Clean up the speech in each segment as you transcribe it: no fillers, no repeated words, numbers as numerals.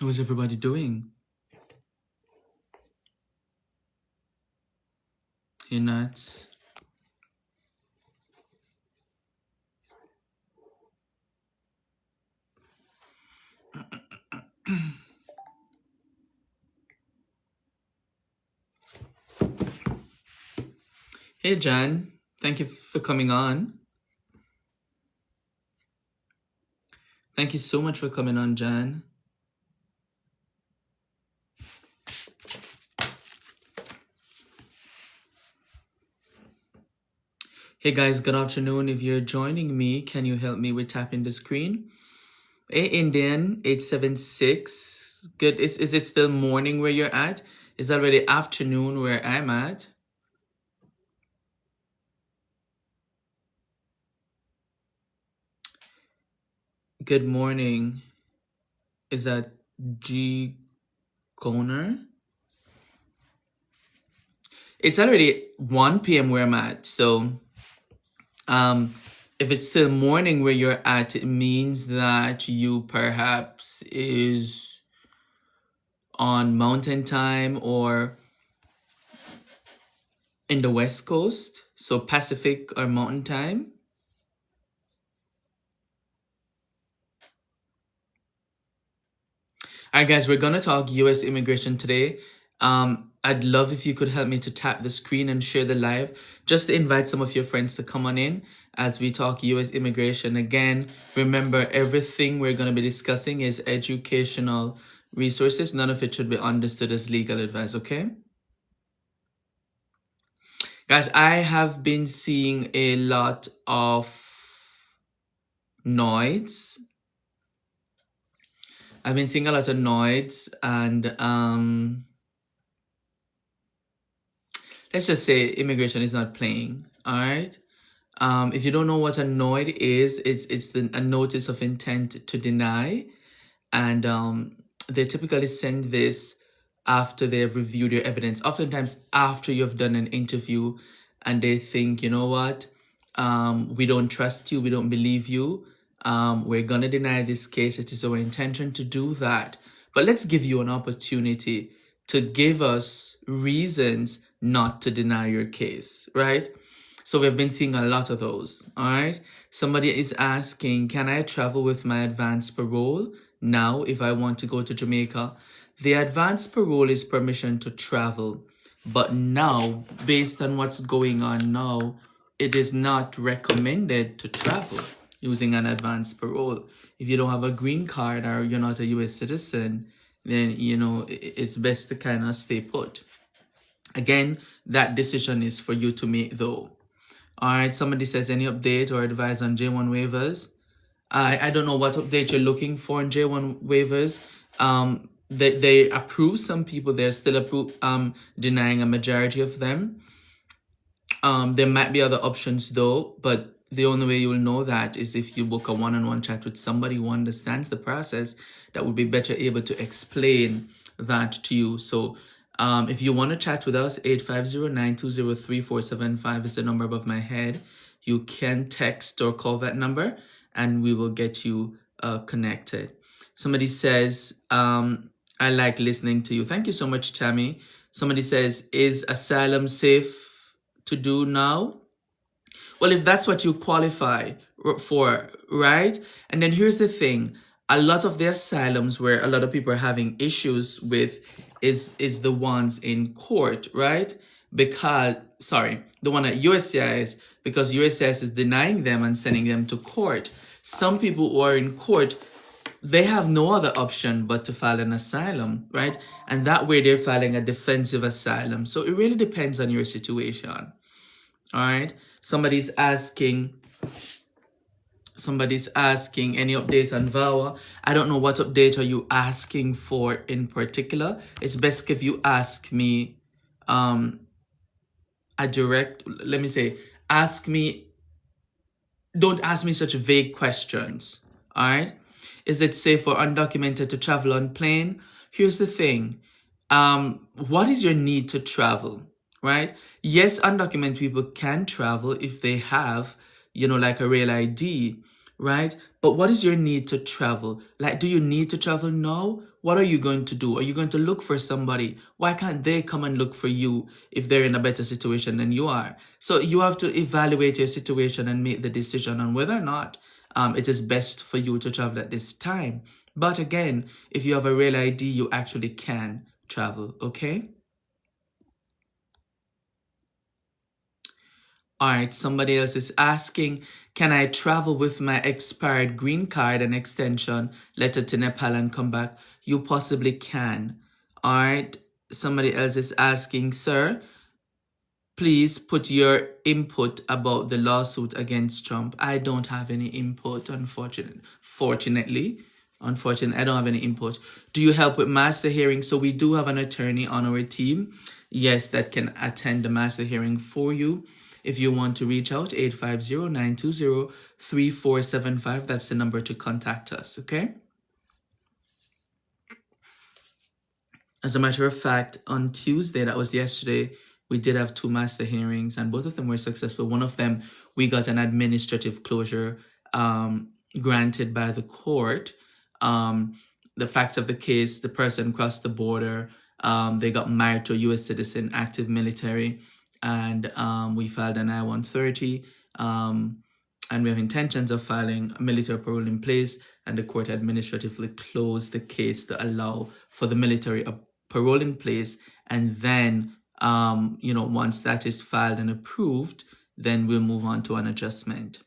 How is everybody doing? Hey, Nuts. Hey, Jan. Thank you for coming on. Thank you so much for coming on, Jan. Hey, guys. Good afternoon. If you're joining me, can you help me with tapping the screen? Hey, Indian 876. Good. Is it still morning where you're at? It's already afternoon where I'm at. Good morning. Is that G Goner? It's already 1 p.m. where I'm at. So, if it's still morning where you're at, it means that you perhaps is on mountain time or in the West Coast, so Pacific or mountain time. All right, guys, we're gonna talk U.S. immigration today. I'd love if you could help me to tap the screen and share the live, just to invite some of your friends to come on in as we talk U.S. immigration. Again, remember everything we're gonna be discussing is educational resources. None of it should be understood as legal advice. Okay, guys, I have been seeing a lot of noise. I've been seeing a lot of noise and let's just say immigration is not playing. All right. If you don't know what a NOID is, a notice of intent to deny, and they typically send this after they have reviewed your evidence. Oftentimes, after you've done an interview, and they think, you know what, we don't trust you, we don't believe you, we're gonna deny this case. It is our intention to do that, but let's give you an opportunity to give us reasons not to deny your case, right? So we've been seeing a lot of those. All right. Somebody is asking, can I travel with my advance parole now if I want to go to Jamaica? The advance parole is permission to travel. But now, based on what's going on now, it is not recommended to travel using an advance parole. If you don't have a green card or you're not a US citizen, then, it's best to kind of stay put. Again, that decision is for you to make though. All right, somebody says any update or advice on J1 waivers. I don't know what update you're looking for in J1 waivers. They approve some people, they're still denying a majority of them. There might be other options though, but the only way you will know that is if you book a one-on-one chat with somebody who understands the process that would be better able to explain that to you. So if you want to chat with us, 850-920-3475 is the number above my head. You can text or call that number and we will get you connected. Somebody says, I like listening to you. Thank you so much, Tammy. Somebody says, is asylum safe to do now? Well, if that's what you qualify for, right? And then here's the thing. A lot of the asylums where a lot of people are having issues with is the ones in court, right? The one at USCIS, because USCIS is denying them and sending them to court. Some people who are in court, they have no other option but to file an asylum, right? And that way they're filing a defensive asylum. So it really depends on your situation. All right. Somebody's asking any updates on VAWA. I don't know what update are you asking for in particular. It's best if you ask me don't ask me such vague questions. All right. Is it safe for undocumented to travel on plane? Here's the thing. What is your need to travel? Right? Yes, undocumented people can travel if they have, like a real ID, right? But what is your need to travel? Like, do you need to travel now? What are you going to do? Are you going to look for somebody? Why can't they come and look for you if they're in a better situation than you are? So you have to evaluate your situation and make the decision on whether or not it is best for you to travel at this time. But again, if you have a real ID, you actually can travel, okay? All right, somebody else is asking, can I travel with my expired green card and extension letter to Nepal and come back? You possibly can. All right, somebody else is asking, sir, please put your input about the lawsuit against Trump. I don't have any input, Unfortunately, I don't have any input. Do you help with master hearing? So we do have an attorney on our team, yes, that can attend the master hearing for you. If you want to reach out, 850-920-3475. That's the number to contact us, okay? As a matter of fact, on Tuesday, that was yesterday, we did have 2 master hearings, and both of them were successful. One of them, we got an administrative closure granted by the court. The facts of the case, the person crossed the border, they got married to a U.S. citizen, active military, and we filed an I-130, and we have intentions of filing a military parole in place, and the court administratively closed the case to allow for the military parole in place, and then once that is filed and approved, then we'll move on to an adjustment.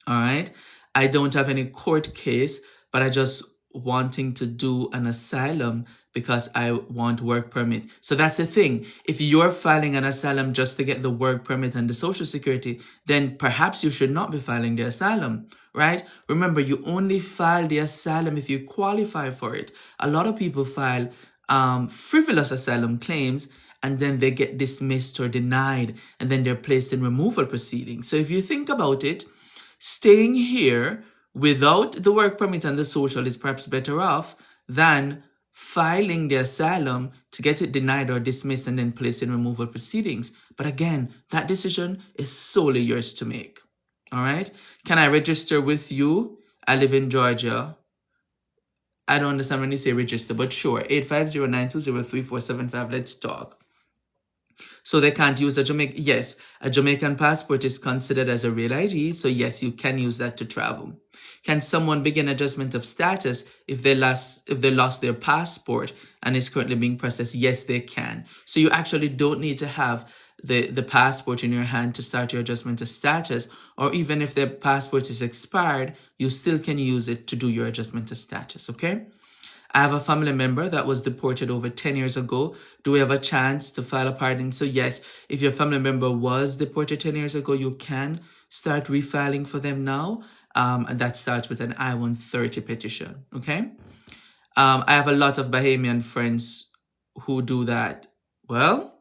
All right, I don't have any court case, but I just wanting to do an asylum because I want work permit. So that's the thing. If you're filing an asylum just to get the work permit and the social security, then perhaps you should not be filing the asylum, right? Remember, you only file the asylum if you qualify for it. A lot of people file frivolous asylum claims, and then they get dismissed or denied, and then they're placed in removal proceedings. So if you think about it, staying here without the work permit and the social is perhaps better off than filing the asylum to get it denied or dismissed and then placed in removal proceedings. But again, that decision is solely yours to make. All right? Can I register with you? I live in Georgia. I don't understand when you say register, but sure. 850-920-3475. Let's talk. So they can't use a Jamaican. Yes, a Jamaican passport is considered as a real ID. So yes, you can use that to travel. Can someone begin adjustment of status if they lost their passport and is currently being processed? Yes, they can. So you actually don't need to have the passport in your hand to start your adjustment of status, or even if the passport is expired, you still can use it to do your adjustment of status, okay? I have a family member that was deported over 10 years ago. Do we have a chance to file a pardon? So yes, if your family member was deported 10 years ago, you can start refiling for them now. And that starts with an I-130 petition, okay? I have a lot of Bahamian friends who do that. Well,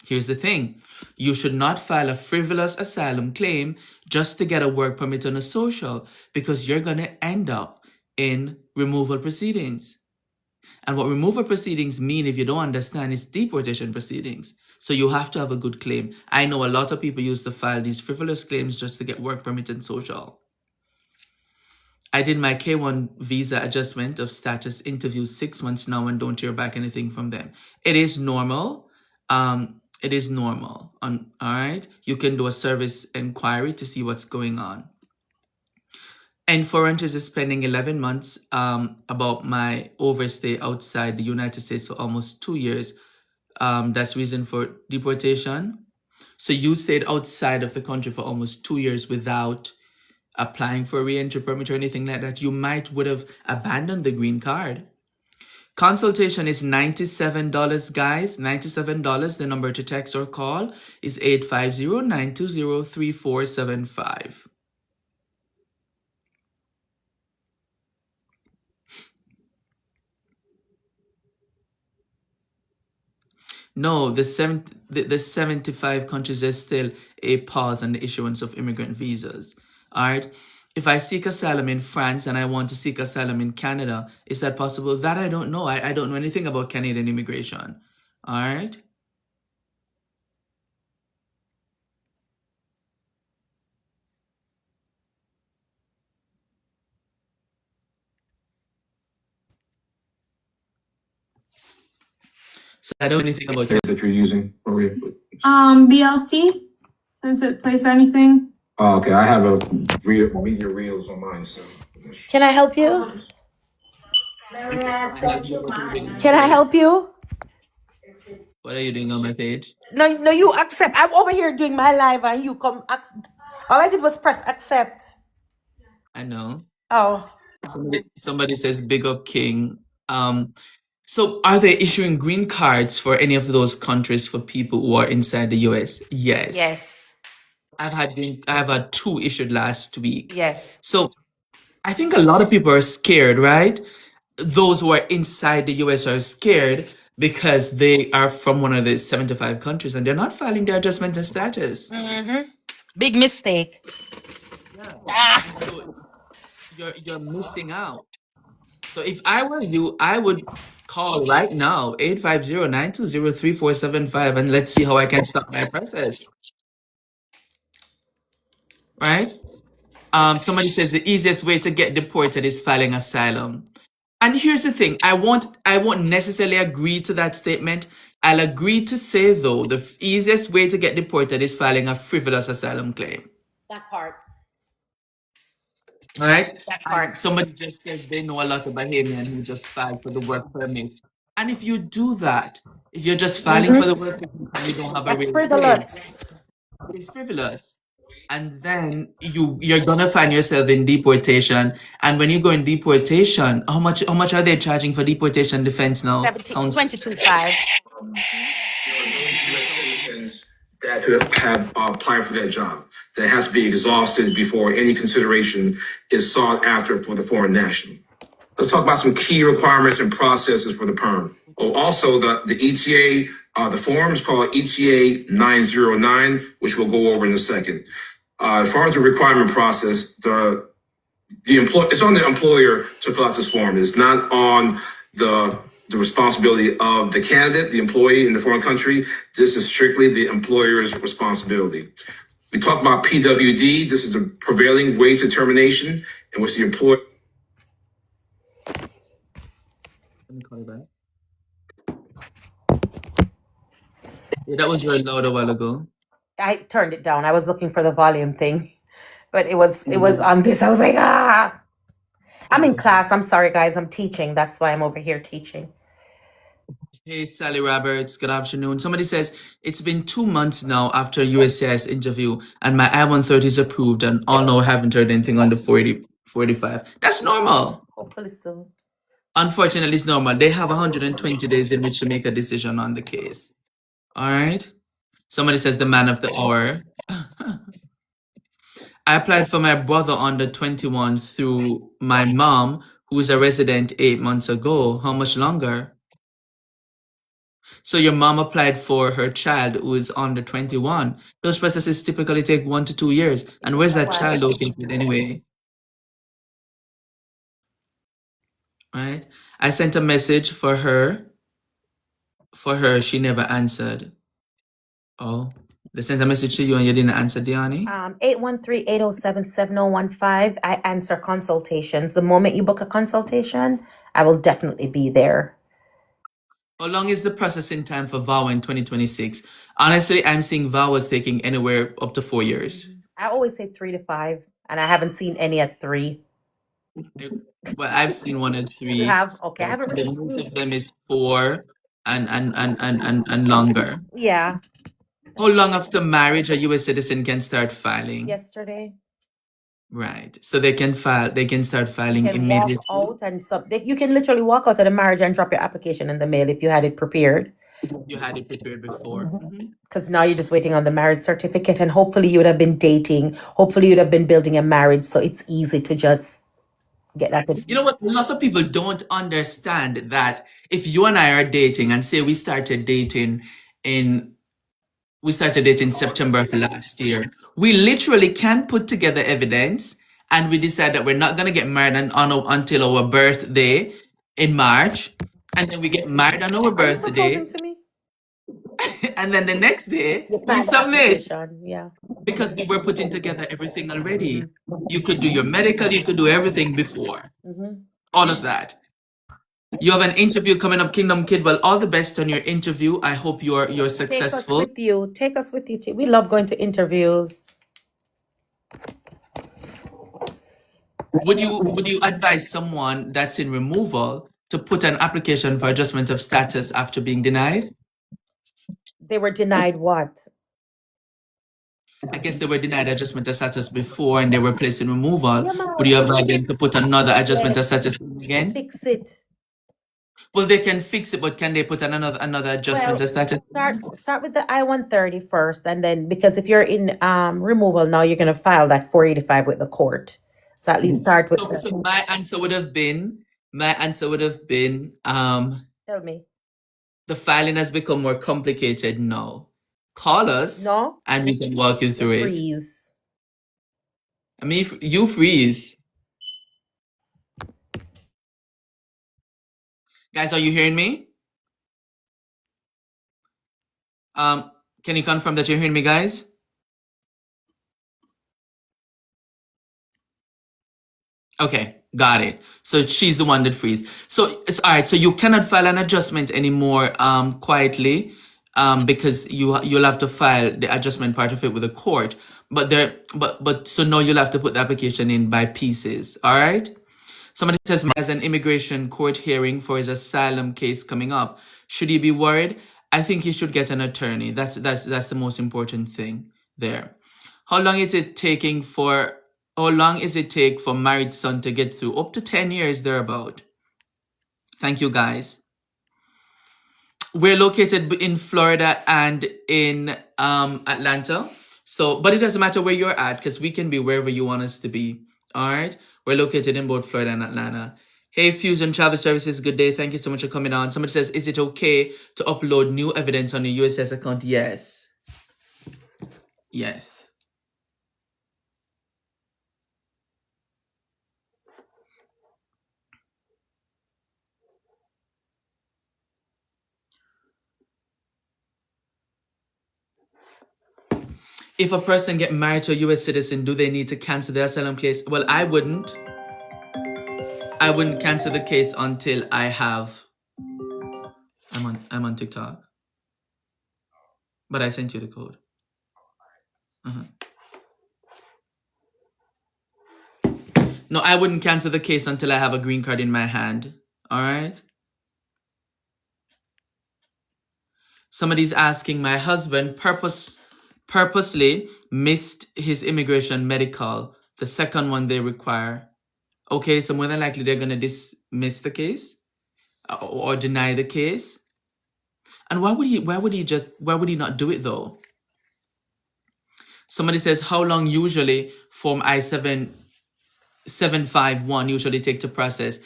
here's the thing. You should not file a frivolous asylum claim just to get a work permit on a social, because you're going to end up in removal proceedings. And what removal proceedings mean, if you don't understand, is deportation proceedings. So you have to have a good claim. I know a lot of people used to file these frivolous claims just to get work permit and social. I did my K1 visa adjustment of status interview 6 months now and don't hear back anything from them. It is normal. It is normal. All right. You can do a service inquiry to see what's going on. And Forensics is spending 11 months about my overstay outside the United States for almost 2 years. That's reason for deportation. So you stayed outside of the country for almost 2 years without applying for a re-entry permit or anything like that. You would have abandoned the green card. Consultation is $97, guys. $97. The number to text or call is 850-920-3475. No, the 75 countries, there's still a pause on the issuance of immigrant visas. All right. If I seek asylum in France and I want to seek asylum in Canada, is that possible? That I don't know. I don't know anything about Canadian immigration. All right. So I don't know anything about that you're using, Maria? BLC, since it plays anything. Oh, okay. I have a media reels on mine, so. Can I help you? Can I help you? What are you doing on my page? No, you accept. I'm over here doing my live and you come. All I did was press accept. I know. Oh. Somebody says big up King. So are they issuing green cards for any of those countries for people who are inside the US? Yes. Yes. I've had 2 issued last week. Yes. So I think a lot of people are scared, right? Those who are inside the US are scared because they are from one of the 75 countries and they're not filing their adjustment of status. Big mistake. So you're missing out. So if I were you, I would call right now 850-920-3475 and let's see how I can stop my process. Right? Somebody says the easiest way to get deported is filing asylum. And here's the thing, I won't necessarily agree to that statement. I'll agree to say though, the easiest way to get deported is filing a frivolous asylum claim. That part. All right? That part. Somebody just says they know a lot of Bahamian who just filed for the work permit. And if you do that, if you're just filing for the work permit and you don't have a real claim, it's frivolous. And then you're gonna find yourself in deportation. And when you go in deportation, how much are they charging for deportation defense now? 22.5. U.S. citizens that have applied for that job. That has to be exhausted before any consideration is sought after for the foreign national. Let's talk about some key requirements and processes for the perm. Oh, also the ETA, the form is called ETA 909, which we'll go over in a second. As far as the requirement process, it's on the employer to fill out this form. It's not on the responsibility of the candidate, the employee in the foreign country. This is strictly the employer's responsibility. We talk about PWD. This is the prevailing wage determination in which the employer. Let me call you back. Yeah, that was very loud a while ago. I turned it down. I was looking for the volume thing, but it was on this. I was like, I'm in class. I'm sorry, guys. I'm teaching. That's why I'm over here teaching. Hey, Sally Roberts. Good afternoon. Somebody says it's been 2 months now after USCIS interview, and my I-130 is approved, and all now haven't heard anything on the 45. That's normal. Hopefully soon. Unfortunately, it's normal. They have 120 days in which to make a decision on the case. All right. Somebody says the man of the hour. I applied for my brother under 21 through my mom, who is a resident 8 months ago. How much longer? So your mom applied for her child who is under 21. Those processes typically take 1 to 2 years. And where's that child located anyway? Right? I sent a message for her. She never answered. Oh, they sent a message to you and you didn't answer, Diani? 813-807-7015. I answer consultations. The moment you book a consultation, I will definitely be there. How long is the processing time for VAWA in 2026? Honestly, I'm seeing VAWAs taking anywhere up to 4 years. I always say 3 to 5, and I haven't seen any at 3. Well, I've seen 1 at 3. You have? Okay, I haven't really. Most of them is 4 and longer. Yeah. How long after marriage a U.S. citizen can start filing? Yesterday. Right. So they can file. They can start filing You can immediately. walk out and you can literally walk out of the marriage and drop your application in the mail if you had it prepared. You had it prepared before. Because now you're just waiting on the marriage certificate, and hopefully you would have been dating. Hopefully you'd have been building a marriage, so it's easy to just get that. You know what? A lot of people don't understand that if you and I are dating, and say we started dating September of last year, we literally can put together evidence and we decide that we're not going to get married until our birthday in March. And then we get married on our birthday. And then the next day, we submit. Yeah. Because we were putting together everything already. You could do your medical, you could do everything before. All of that. You have an interview coming up, Kingdom Kid. Well, all the best on your interview. I hope you're Take us successful. with you. Take us with you. We love going to interviews. Would you advise someone that's in removal to put an application for adjustment of status after being denied? They were denied what? I guess they were denied adjustment of status before and they were placed in removal. Yeah, man. Would you advise them to put another adjustment of status again? Fix it. Well, they can fix it, but can they put another adjustment Well, of status? start with the I-130 first, and then because if you're in removal now, you're gonna file that 485 with the court. So at least start with So my answer would have been tell me. the filing has become more complicated now. Call us No? and we can walk you through it. Freeze. I mean, you freeze. Guys, are you hearing me? Can you confirm that you're hearing me, guys? Okay, got it. So she's the one that frees. So it's all right. So you cannot file an adjustment anymore quietly because you'll have to file the adjustment part of it with the court. But so now you'll have to put the application in by pieces. All right. Somebody says has an immigration court hearing for his asylum case coming up. Should he be worried? I think he should get an attorney. That's the most important thing there. How long is it take for married son to get through? Up to 10 years thereabout. Thank you, guys. We're located in Florida and in Atlanta. So, but it doesn't matter where you're at because we can be wherever you want us to be. All right. We're located in both Florida and Atlanta. Hey, Fusion Travel Services, good day. Thank you so much for coming on. Somebody says, is it okay to upload new evidence on your USS account? Yes. Yes. If a person get married to a U.S. citizen, do they need to cancel their asylum case? Well, I wouldn't cancel the case until I have. I'm on TikTok, but I sent you the code. No, I wouldn't cancel the case until I have a green card in my hand. All right. Somebody's asking, my husband purposely missed his immigration medical, the second one they require. Okay, so more than likely they're going to dismiss the case or deny the case. And why would he not do it though? Somebody says, how long usually Form I-751 usually take to process?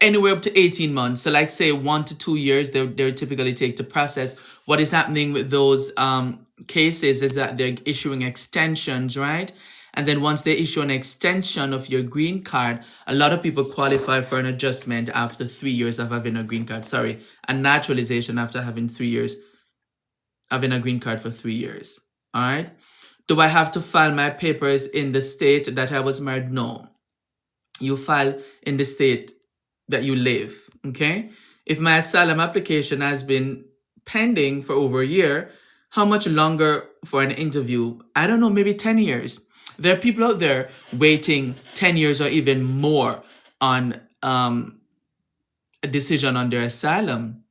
Anywhere up to 18 months. So like say 1 to 2 years, they typically take to process. What is happening with those cases is that they're issuing extensions, right? And then once they issue an extension of your green card, a lot of people qualify for an adjustment after 3 years of having a green card. Sorry, a naturalization after having 3 years, having a green card for 3 years. All right. Do I have to file my papers in the state that I was married? No. You file in the state that you live. Okay. If my asylum application has been pending for over a year, how much longer for an interview? I don't know, maybe 10 years. There are people out there waiting 10 years or even more on a decision on their asylum,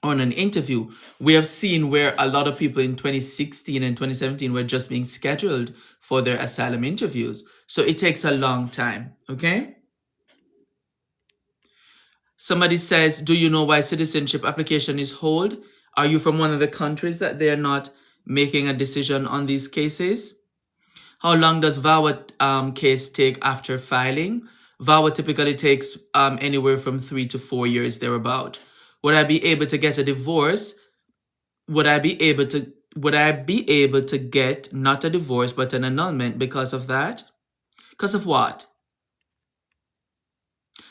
on an interview. We have seen where a lot of people in 2016 and 2017 were just being scheduled for their asylum interviews. So it takes a long time, okay? Somebody says, do you know why citizenship application is hold? Are you from one of the countries that they're not making a decision on these cases? How long does VAWA case take after filing? VAWA typically takes anywhere from 3 to 4 years thereabout. Would I be able to get a divorce? Would I be able to get not a divorce but an annulment because of that? Because of what?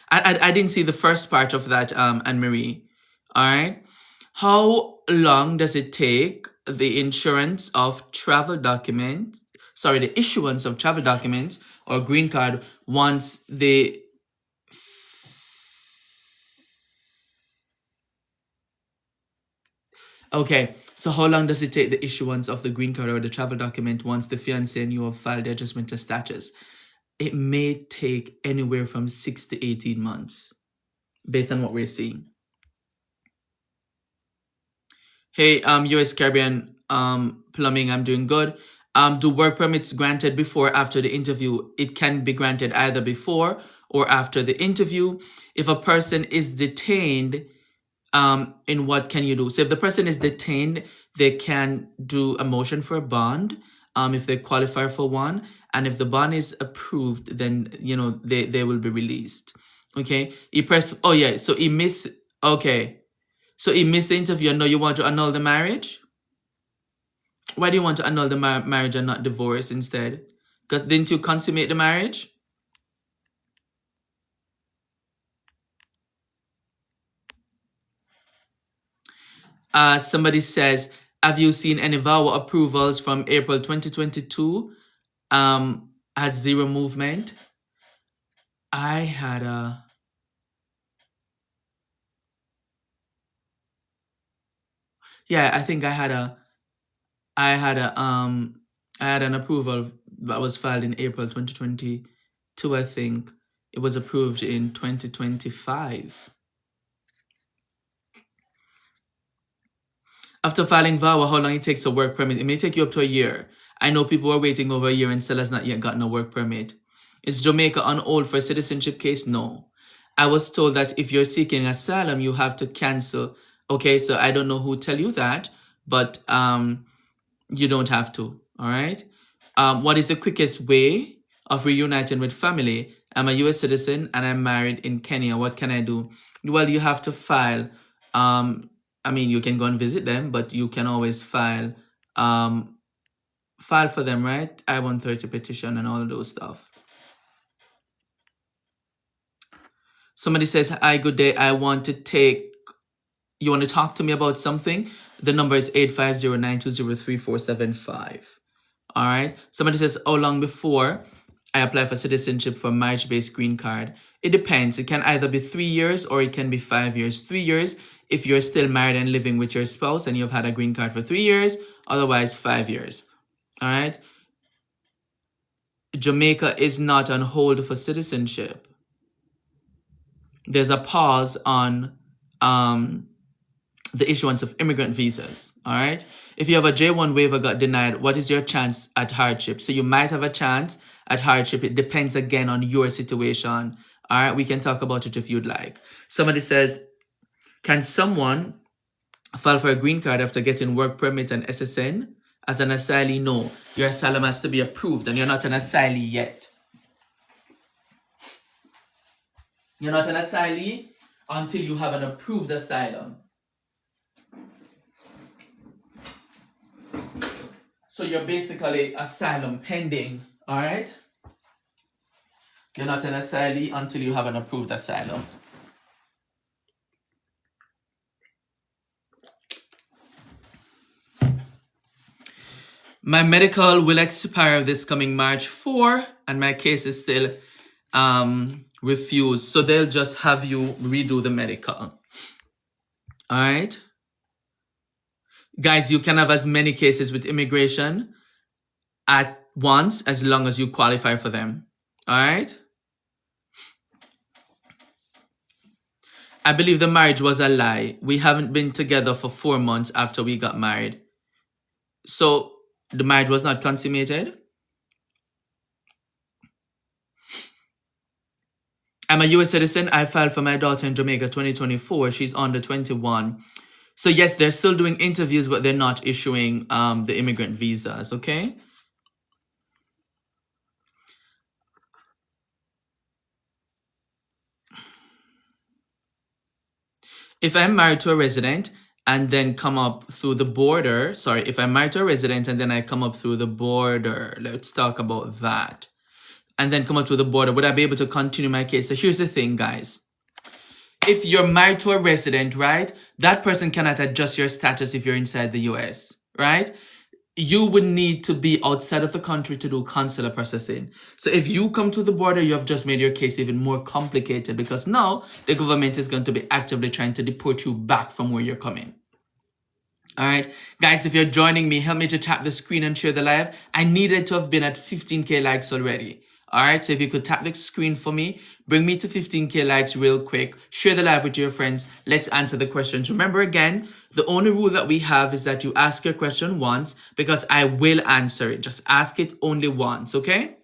I didn't see the first part of that, Anne-Marie. All right. How long does it take the issuance of travel documents or green card once the Okay, so how long does it take the issuance of the green card or the travel document once the fiancé and you have filed the adjustment of status? It may take anywhere from 6 to 18 months, based on what we're seeing. Hey, US Caribbean Plumbing, I'm doing good. Do work permits granted before or after the interview? It can be granted either before or after the interview. If a person is detained, in what can you do? So if the person is detained, they can do a motion for a bond, if they qualify for one, and if the bond is approved, then they will be released. Okay, he pressed. Oh yeah, so he missed. Okay, so he missed the interview, and now you want to annul the marriage? Why do you want to annul the marriage and not divorce instead? Because didn't you consummate the marriage? Somebody says, have you seen any VAWA approvals from April 2022? Had zero movement. I had a... Yeah, I think I had an approval that was filed in April 2022, I think. It was approved in 2025. After filing VAWA, how long it takes a work permit? It may take you up to a year. I know people are waiting over a year and still has not yet gotten a work permit. Is Jamaica on hold for a citizenship case? No. I was told that if you're seeking asylum, you have to cancel. Okay, so I don't know who tell you that, but you don't have to, all right? What is the quickest way of reuniting with family? I'm a U.S. citizen and I'm married in Kenya. What can I do? Well, you have to file. I mean, you can go and visit them, but you can always file for them, right? I-130 petition and all of those stuff. Somebody says, hi, good day. You want to talk to me about something? The number is 850-920-3475. All right. Somebody says, how long before I apply for citizenship for marriage-based green card? It depends. It can either be 3 years or it can be 5 years. 3 years if you're still married and living with your spouse and you've had a green card for 3 years, otherwise 5 years. All right. Jamaica is not on hold for citizenship. There's a pause on the issuance of immigrant visas. All right. If you have a J1 waiver got denied, what is your chance at hardship? So you might have a chance at hardship. It depends again on your situation. All right. We can talk about it if you'd like. Somebody says, can someone file for a green card after getting work permit and SSN? As an asylee, no. Your asylum has to be approved and you're not an asylee yet. You're not an asylee until you have an approved asylum. So you're basically asylum pending, all right? You're not an asylee until you have an approved asylum. My medical will expire this coming March 4, and my case is still refused. So they'll just have you redo the medical. All right? Guys, you can have as many cases with immigration at once as long as you qualify for them. All right? I believe the marriage was a lie. We haven't been together for 4 months after we got married. So the marriage was not consummated. I'm a U.S. citizen. I filed for my daughter in Jamaica 2024. She's under 21. So yes, they're still doing interviews, but they're not issuing the immigrant visas, okay? If I'm married to a resident and then come up through the border, if I'm married to a resident and then I come up through the border, let's talk about that. And then come up through the border, would I be able to continue my case? So here's the thing, guys. If you're married to a resident, right, that person cannot adjust your status if you're inside the US, right? You would need to be outside of the country to do consular processing. So if you come to the border, you have just made your case even more complicated because now the government is going to be actively trying to deport you back from where you're coming. All right, guys, if you're joining me, help me to tap the screen and share the live. I needed to have been at 15K likes already. All right, so if you could tap the screen for me, bring me to 15K likes real quick. Share the live with your friends. Let's answer the questions. Remember again, the only rule that we have is that you ask your question once because I will answer it. Just ask it only once, okay?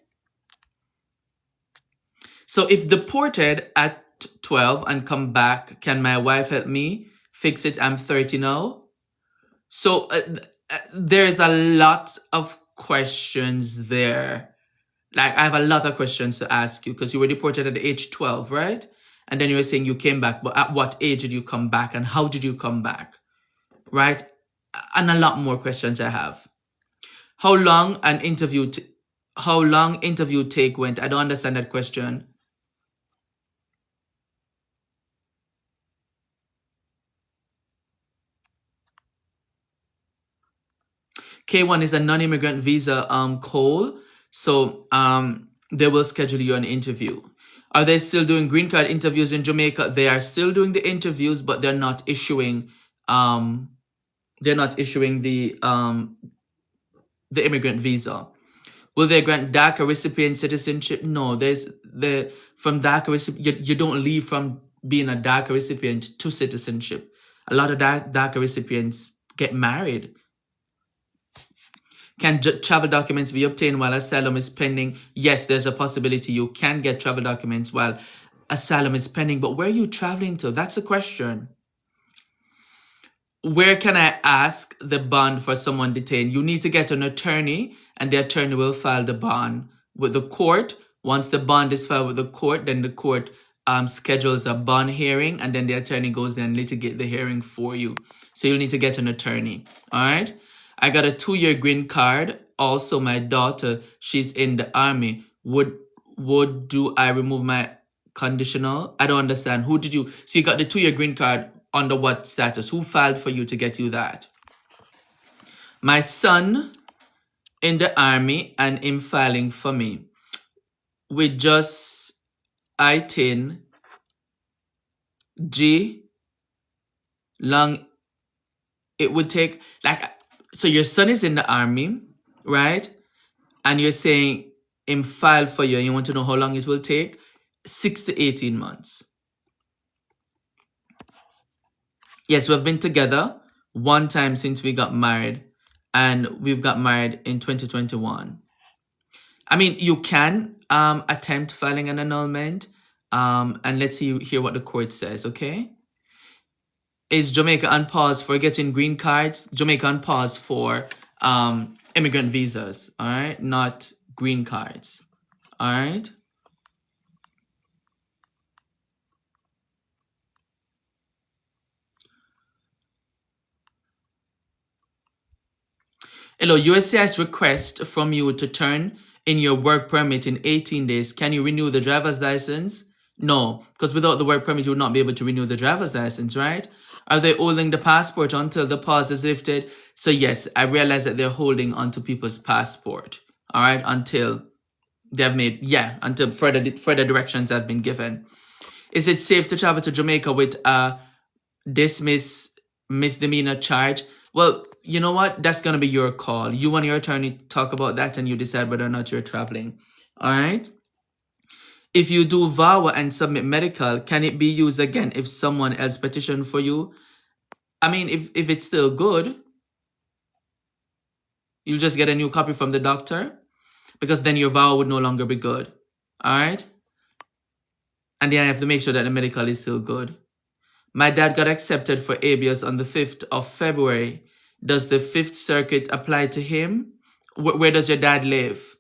So if deported at 12 and come back, can my wife help me fix it? I'm 30 now. So there's a lot of questions there. Like I have a lot of questions to ask you because you were deported at age 12, right? And then you were saying you came back, but at what age did you come back and how did you come back, right? And a lot more questions I have. How long interview take went? I don't understand that question. K1 is a non-immigrant visa call. So they will schedule you an interview. Are they still doing green card interviews in Jamaica? They are still doing the interviews, but they're not issuing the immigrant visa. Will they grant DACA recipient citizenship? No, from DACA recipient, you don't leave from being a DACA recipient to citizenship. A lot of DACA recipients get married. Can travel documents be obtained while asylum is pending? Yes, there's a possibility you can get travel documents while asylum is pending, but where are you traveling to? That's a question. Where can I ask the bond for someone detained? You need to get an attorney, and the attorney will file the bond with the court. Once the bond is filed with the court, then the court schedules a bond hearing, and then the attorney goes there and litigate the hearing for you. So you'll need to get an attorney. All right? I got a 2-year green card. Also, my daughter, she's in the army. Would do I remove my conditional? I don't understand. Who did you? So you got the 2-year green card under what status? Who filed for you to get you that? My son in the army and him filing for me. With just I-10 G long it would take like. So your son is in the army, right? And you're saying him file for you and you want to know how long it will take? 6 to 18 months. Yes, we've been together one time since we got married, and we've got married in 2021. I mean, you can attempt filing an annulment, and let's hear what the court says, okay? Is Jamaica on pause for getting green cards? Jamaica on pause for immigrant visas, all right? Not green cards, all right? Hello, USCIS request from you to turn in your work permit in 18 days. Can you renew the driver's license? No, because without the work permit, you would not be able to renew the driver's license, right? Are they holding the passport until the pause is lifted? So yes, I realize that they're holding onto people's passport, all right, until they've made, until further directions have been given. Is it safe to travel to Jamaica with a misdemeanor charge? Well, you know what? That's going to be your call. You and your attorney talk about that and you decide whether or not you're traveling, all right? If you do VAWA and submit medical, can it be used again if someone else petitioned for you? I mean, if it's still good, you just get a new copy from the doctor because then your VAWA would no longer be good. All right? And then I have to make sure that the medical is still good. My dad got accepted for habeas on the 5th of February. Does the 5th Circuit apply to him? Where does your dad live?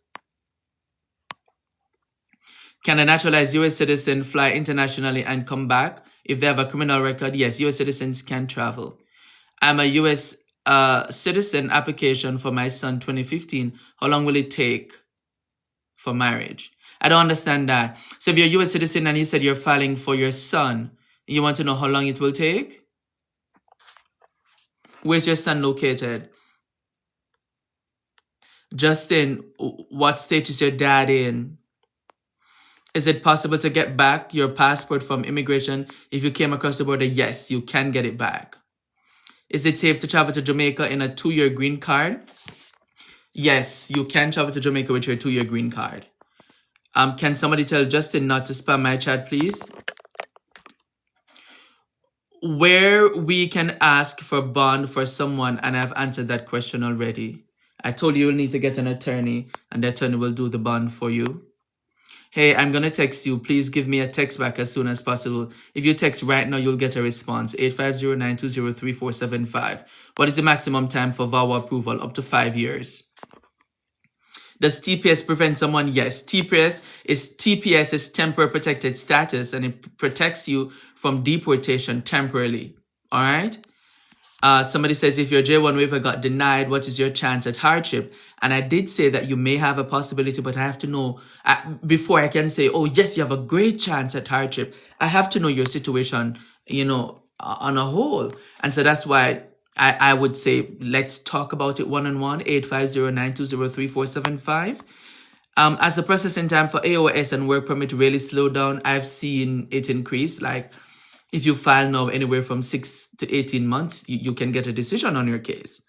Can a naturalized U.S. citizen fly internationally and come back if they have a criminal record? Yes, U.S. citizens can travel. I'm a U.S. Citizen application for my son 2015. How long will it take for marriage? I don't understand that. So if you're a U.S. citizen and you said you're filing for your son, you want to know how long it will take? Where's your son located? Justin, what state is your dad in? Is it possible to get back your passport from immigration if you came across the border? Yes, you can get it back. Is it safe to travel to Jamaica in a 2-year green card? Yes, you can travel to Jamaica with your 2-year green card. Can somebody tell Justin not to spam my chat, please? Where we can ask for bond for someone, and I've answered that question already. I told you you'll need to get an attorney, and the attorney will do the bond for you. Hey, I'm gonna text you. Please give me a text back as soon as possible. If you text right now, you'll get a response. 850-920-3475. What is the maximum time for VAWA approval? Up to 5 years. Does TPS prevent someone? Yes. TPS is temporary protected status, and it protects you from deportation temporarily. All right. Somebody says, if your J1 waiver got denied, what is your chance at hardship? And I did say that you may have a possibility, but I have to know, before I can say, oh, yes, you have a great chance at hardship, I have to know your situation, on a whole. And so that's why I would say, let's talk about it one-on-one, 850-920-3475. As the processing time for AOS and work permit really slowed down, I've seen it increase. Like, if you file now anywhere from 6 to 18 months, you can get a decision on your case.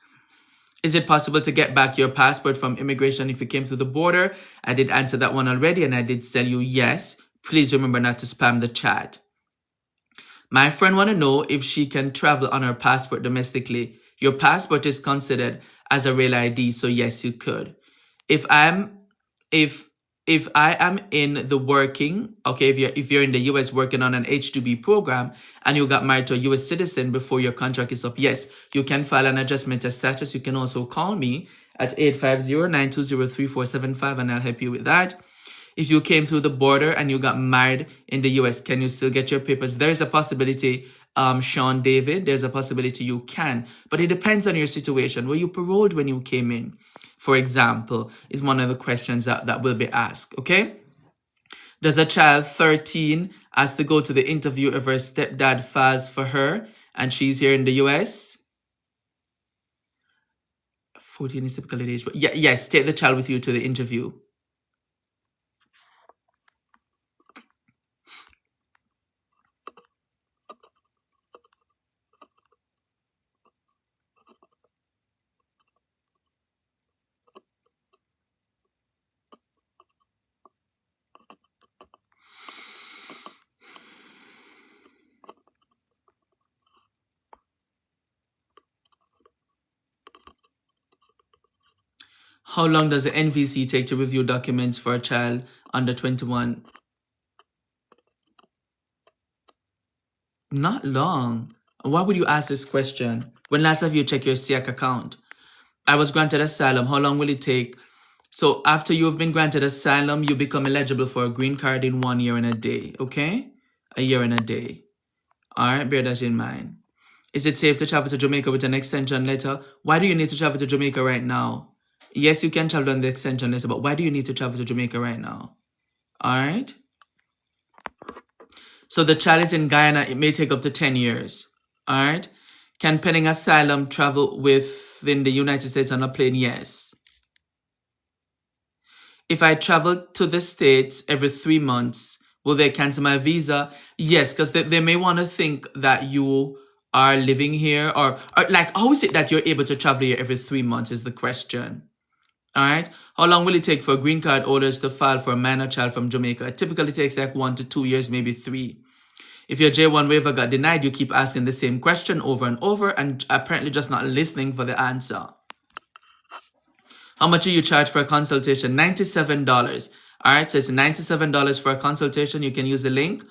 Is it possible to get back your passport from immigration if you came through the border? I did answer that one already, and I did tell you yes. Please remember not to spam the chat. My friend want to know if she can travel on her passport domestically. Your passport is considered as a real ID, so yes, you could. If I am in the working, okay, if you're in the US working on an H-2B program and you got married to a US citizen before your contract is up, yes, you can file an adjustment of status. You can also call me at 850-920-3475 and I'll help you with that. If you came through the border and you got married in the US, can you still get your papers? There's a possibility, Sean David, there's a possibility you can, but it depends on your situation. Were you paroled when you came in? For example, is one of the questions that will be asked, okay? Does a child 13 has to go to the interview if her stepdad files for her and she's here in the US? 14 is typical age, but yes, take the child with you to the interview. How long does the NVC take to review documents for a child under 21? Not long. Why would you ask this question? When last have you checked your SIAC account? I was granted asylum. How long will it take? So after you have been granted asylum, you become eligible for a green card in 1 year and a day, okay? A year and a day. All right, bear that in mind. Is it safe to travel to Jamaica with an extension letter? Why do you need to travel to Jamaica right now? Yes, you can travel on the extension letter, but why do you need to travel to Jamaica right now? All right. So the child is in Guyana. It may take up to 10 years. All right. Can pending asylum travel within the United States on a plane? Yes. If I travel to the States every 3 months, will they cancel my visa? Yes, because they may want to think that you are living here or like, how is it that you're able to travel here every 3 months is the question. All right. How long will it take for green card holders to file for a minor child from Jamaica? It typically takes like 1 to 2 years, maybe 3. If your J1 waiver got denied, you keep asking the same question over and over and apparently just not listening for the answer. How much do you charge for a consultation? $97. All right. So it's $97 for a consultation. You can use the link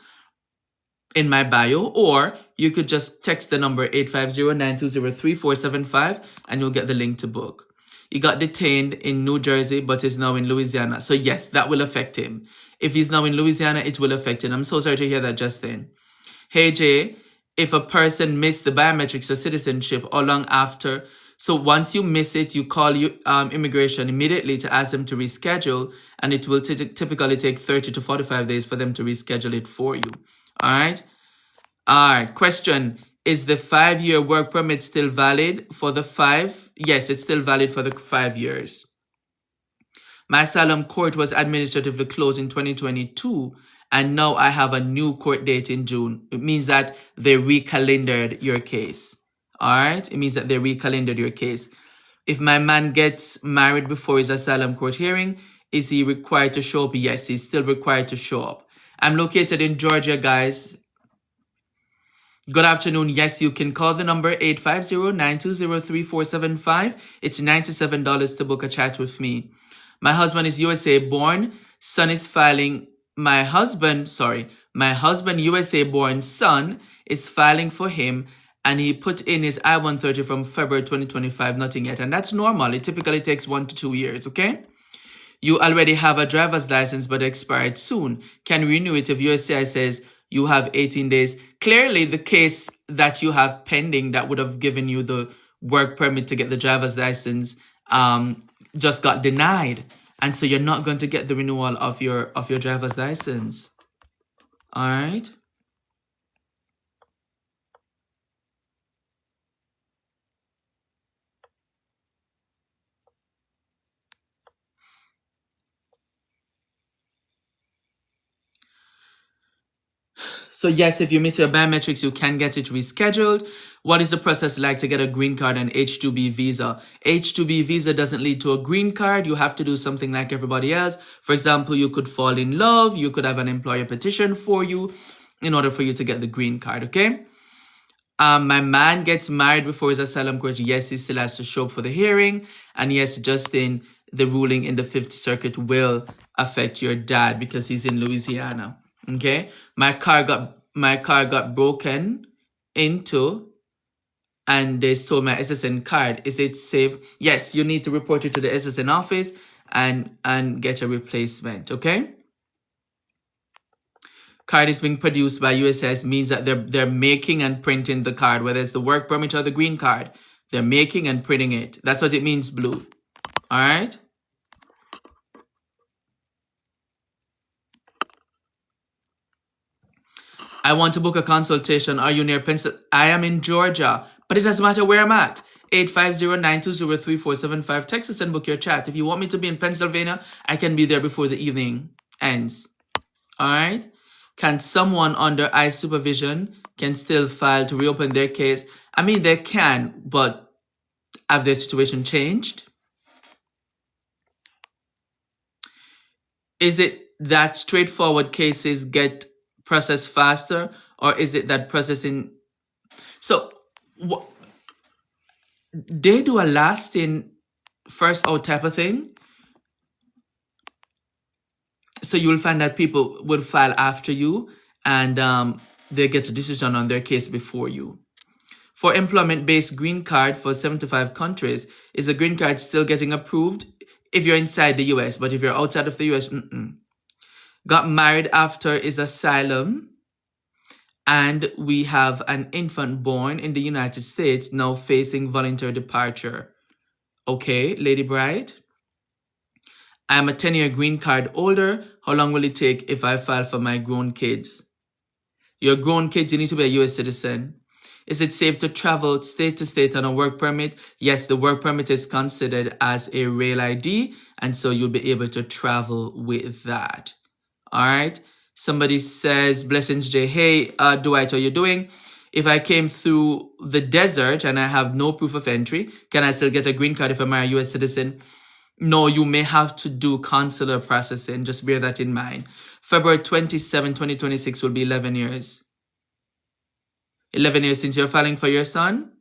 in my bio, or you could just text the number 850-920-3475 and you'll get the link to book. He got detained in New Jersey, but is now in Louisiana. So yes, that will affect him. If he's now in Louisiana, it will affect him. I'm so sorry to hear that, Justin. Hey, Jay, if a person missed the biometrics or citizenship or long after, so once you miss it, you call immigration immediately to ask them to reschedule, and it will typically take 30 to 45 days for them to reschedule it for you. All right? All right, question. Is the 5-year work permit still valid for the 5? Yes, it's still valid for the 5 years. My asylum court was administratively closed in 2022, and now I have a new court date in June. It means that they recalendared your case. All right, it means that they recalendared your case. If my man gets married before his asylum court hearing, is he required to show up? Yes, he's still required to show up. I'm located in Georgia, guys. Good afternoon. Yes, you can call the number 850-920-3475. It's $97 to book a chat with me. My husband is USA born. Son is filing. My husband USA born son is filing for him, and he put in his I-130 from February 2025, nothing yet. And that's normal. It typically takes 1 to 2 years, okay? You already have a driver's license, but expired soon. Can renew it if USCI says you have 18 days. Clearly, the case that you have pending that would have given you the work permit to get the driver's license just got denied. And so you're not going to get the renewal of your driver's license. All right. So yes, if you miss your biometrics, you can get it rescheduled. What is the process like to get a green card and H-2B visa? H-2B visa doesn't lead to a green card. You have to do something like everybody else. For example, you could fall in love. You could have an employer petition for you in order for you to get the green card, okay? My man gets married before his asylum court. Yes, he still has to show up for the hearing. And yes, Justin, the ruling in the Fifth Circuit will affect your dad because he's in Louisiana. Okay, my car got broken into, and they stole my SSN card. Is it safe? Yes, you need to report it to the SSN office and get a replacement. Okay. Card is being produced by USCIS means that they're making and printing the card, whether it's the work permit or the green card. They're making and printing it. That's what it means, Blue. All right. I want to book a consultation. Are you near Pennsylvania? I am in Georgia, but it doesn't matter where I'm at. 850-920-3475. Text us and book your chat. If you want me to be in Pennsylvania, I can be there before the evening ends. All right? Can someone under ICE supervision can still file to reopen their case? I mean, they can, but have their situation changed? Is it that straightforward cases get processed faster, or is it that processing? So they do a last in first out type of thing. So you will find that people will file after you, and they get a decision on their case before you. For employment-based green card for 75 countries, is a green card still getting approved if you're inside the US? But if you're outside of the US, Got married after his asylum, and we have an infant born in the United States now facing voluntary departure. Okay, Lady Bright. I'm a 10-year green card holder. How long will it take if I file for my grown kids? Your grown kids, you need to be a US citizen. Is it safe to travel state to state on a work permit? Yes, the work permit is considered as a Rail ID, and so you'll be able to travel with that. All right. Somebody says, blessings, Jay. Hey, Dwight, how you doing? If I came through the desert and I have no proof of entry, can I still get a green card if I'm a US citizen? No, you may have to do consular processing. Just bear that in mind. February 27, 2026 will be 11 years. 11 years since you're filing for your son?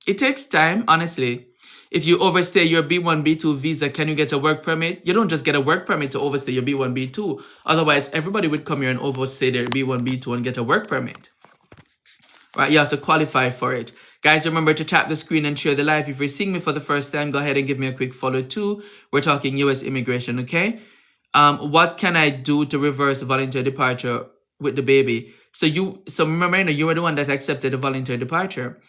It takes time, honestly. If you overstay your B1, B2 visa, can you get a work permit? You don't just get a work permit to overstay your B1, B2. Otherwise, everybody would come here and overstay their B1, B2 and get a work permit. Right? You have to qualify for it. Guys, remember to tap the screen and share the live. If you're seeing me for the first time, go ahead and give me a quick follow too. We're talking US immigration, okay? What can I do to reverse voluntary departure with the baby? So remember, you were the one that accepted a voluntary departure.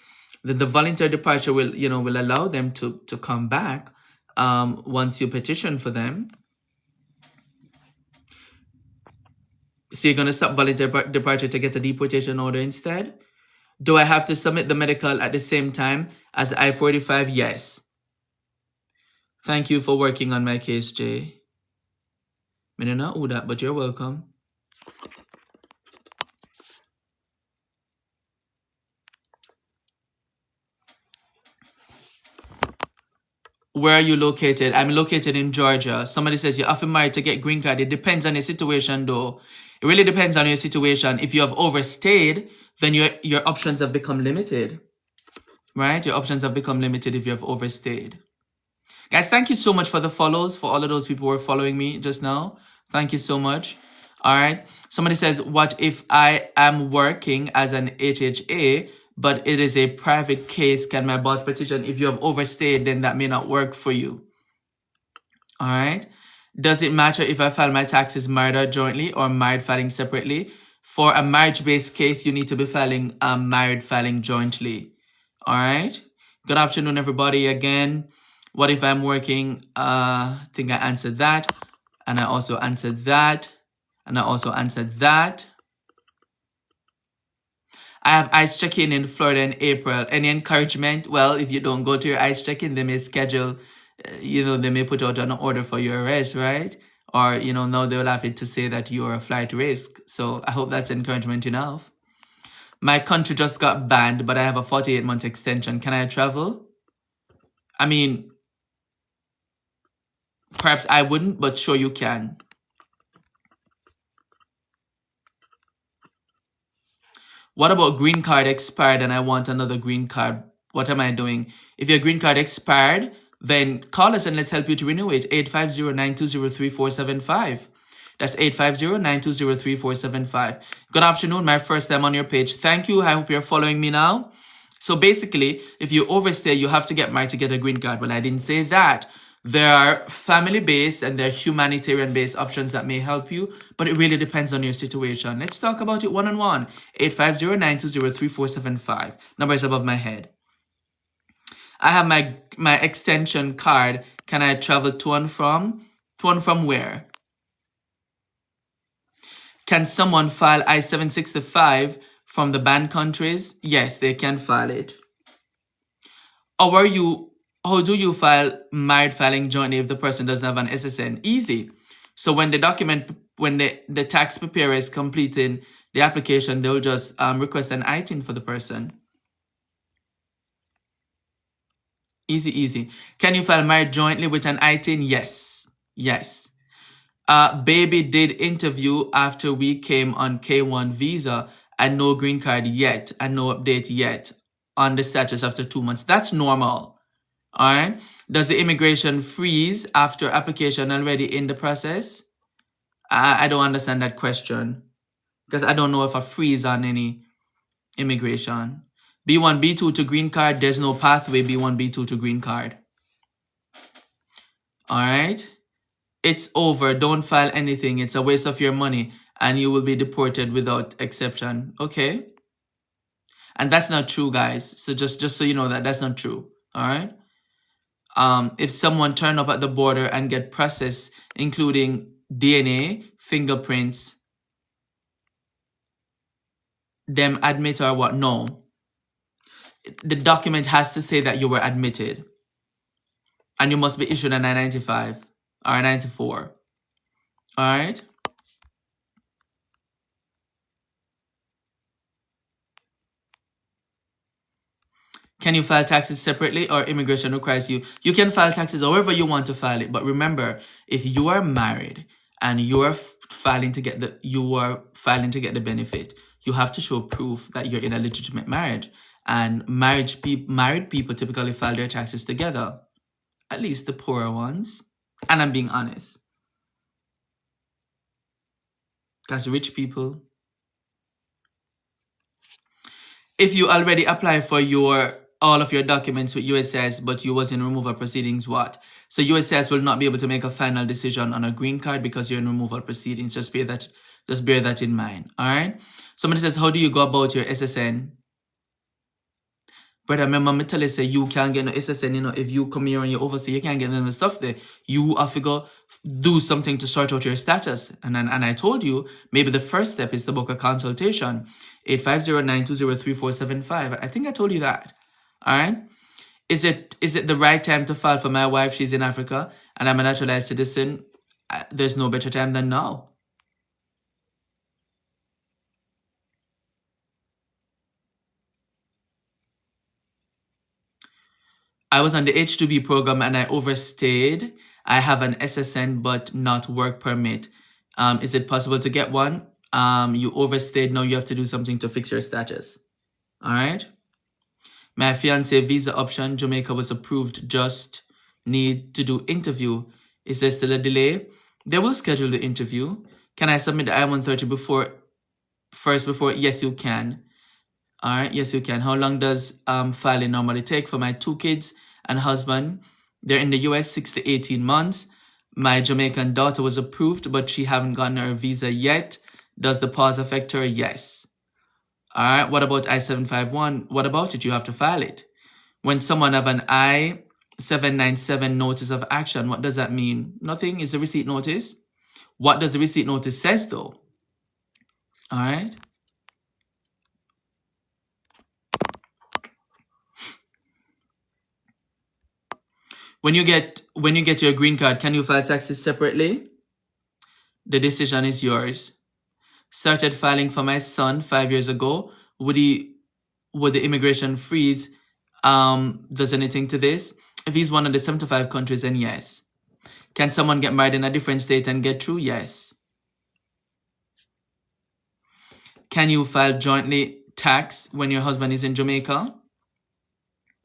The voluntary departure will allow them to come back once you petition for them. So you're going to stop voluntary departure to get a deportation order instead? Do I have to submit the medical at the same time as the I-45? Yes. Thank you for working on my case, Jay. I don't know who that, but you're welcome. where are you located? I'm located in Georgia. Somebody says you're often married to get green card. It depends on your situation, though. It really depends on your situation. If you have overstayed, then your options have become limited, right? Your options have become limited if you have overstayed. Guys, thank you so much for the follows, for all of those people who were following me just now. Thank you so much. All right. Somebody says, what if I am working as an HHA, but it is a private case? Can my boss petition? If you have overstayed, then that may not work for you. All right. Does it matter if I file my taxes married or jointly or married filing separately? For a marriage-based case, you need to be filing married filing jointly. All right. Good afternoon, everybody. Again, what if I'm working? I think I answered that. And I also answered that. And I also answered that. I have ice check-in in Florida in April. Any encouragement? Well, if you don't go to your ice check-in, they may schedule, they may put out an order for your arrest, right? Or, now they'll have it to say that you're a flight risk. So I hope that's encouragement enough. My country just got banned, but I have a 48-month extension. Can I travel? I mean, perhaps I wouldn't, but sure you can. What about green card expired and I want another green card? What am I doing? If your green card expired, then call us and let's help you to renew it. 850-920-3475. That's 850-920-3475. Good afternoon, my first time on your page. Thank you. I hope you're following me now. So basically, if you overstay, you have to get married to get a green card. Well, I didn't say that. There are family-based and there are humanitarian-based options that may help you, but it really depends on your situation. Let's talk about it one-on-one. 850-920-3475. Number is above my head. I have my extension card. Can I travel to and from? To and from where? Can someone file I-765 from the banned countries? Yes, they can file it. How do you file married filing jointly if the person doesn't have an SSN? Easy. So when the tax preparer is completing the application, they'll just request an ITIN for the person. Easy, easy. Can you file married jointly with an ITIN? Yes. Yes. Baby did interview after we came on K1 visa and no green card yet and no update yet on the status after 2 months. That's normal. All right. Does the immigration freeze after application already in the process? I don't understand that question because I don't know if I freeze on any immigration. B1, B2 to green card. There's no pathway B1, B2 to green card. All right. It's over. Don't file anything. It's a waste of your money and you will be deported without exception. Okay. And that's not true, guys. So just so you know that's not true. All right. If someone turn up at the border and get processed, including DNA, fingerprints, them admit or what? No. The document has to say that you were admitted. And you must be issued a 995 or a 94. All right? Can you file taxes separately or immigration requires you? You can file taxes however you want to file it. But remember, if you are married and you are filing to get the benefit, you have to show proof that you're in a legitimate marriage. And married people typically file their taxes together. At least the poorer ones. And I'm being honest. That's rich people. If you already apply for all of your documents with USCIS, but you was in removal proceedings, what? So USCIS will not be able to make a final decision on a green card because you're in removal proceedings. Just bear that in mind. All right. Somebody says, how do you go about your SSN? Brother, remember me tell you, say you can't get no SSN, if you come here and you overstay, you can't get none of the stuff there. You have to go do something to sort out your status. And I told you, maybe the first step is to book a consultation. 850-920-3475. I think I told you that. All right. Is it the right time to file for my wife? She's in Africa and I'm a naturalized citizen. There's no better time than now. I was on the H2B program and I overstayed. I have an SSN but not work permit. Is it possible to get one? You overstayed. Now you have to do something to fix your status. All right. My fiance visa option, Jamaica was approved. Just need to do interview. Is there still a delay? They will schedule the interview. Can I submit the I-130 before? Yes, you can. All right. Yes, you can. How long does filing normally take? For my 2 kids and husband, they're in the US, 6 to 18 months. My Jamaican daughter was approved, but she haven't gotten her visa yet. Does the pause affect her? Yes. All right. What about I-751? What about it? You have to file it. When someone have an I-797 notice of action, what does that mean? Nothing. It's a receipt notice. What does the receipt notice says though? All right. When you get your green card, can you file taxes separately? The decision is yours. Started filing for my son 5 years ago. Would the immigration freeze does anything to this? If he's one of the 75 countries, then yes. Can someone get married in a different state and get through? Yes. Can you file jointly tax when your husband is in Jamaica?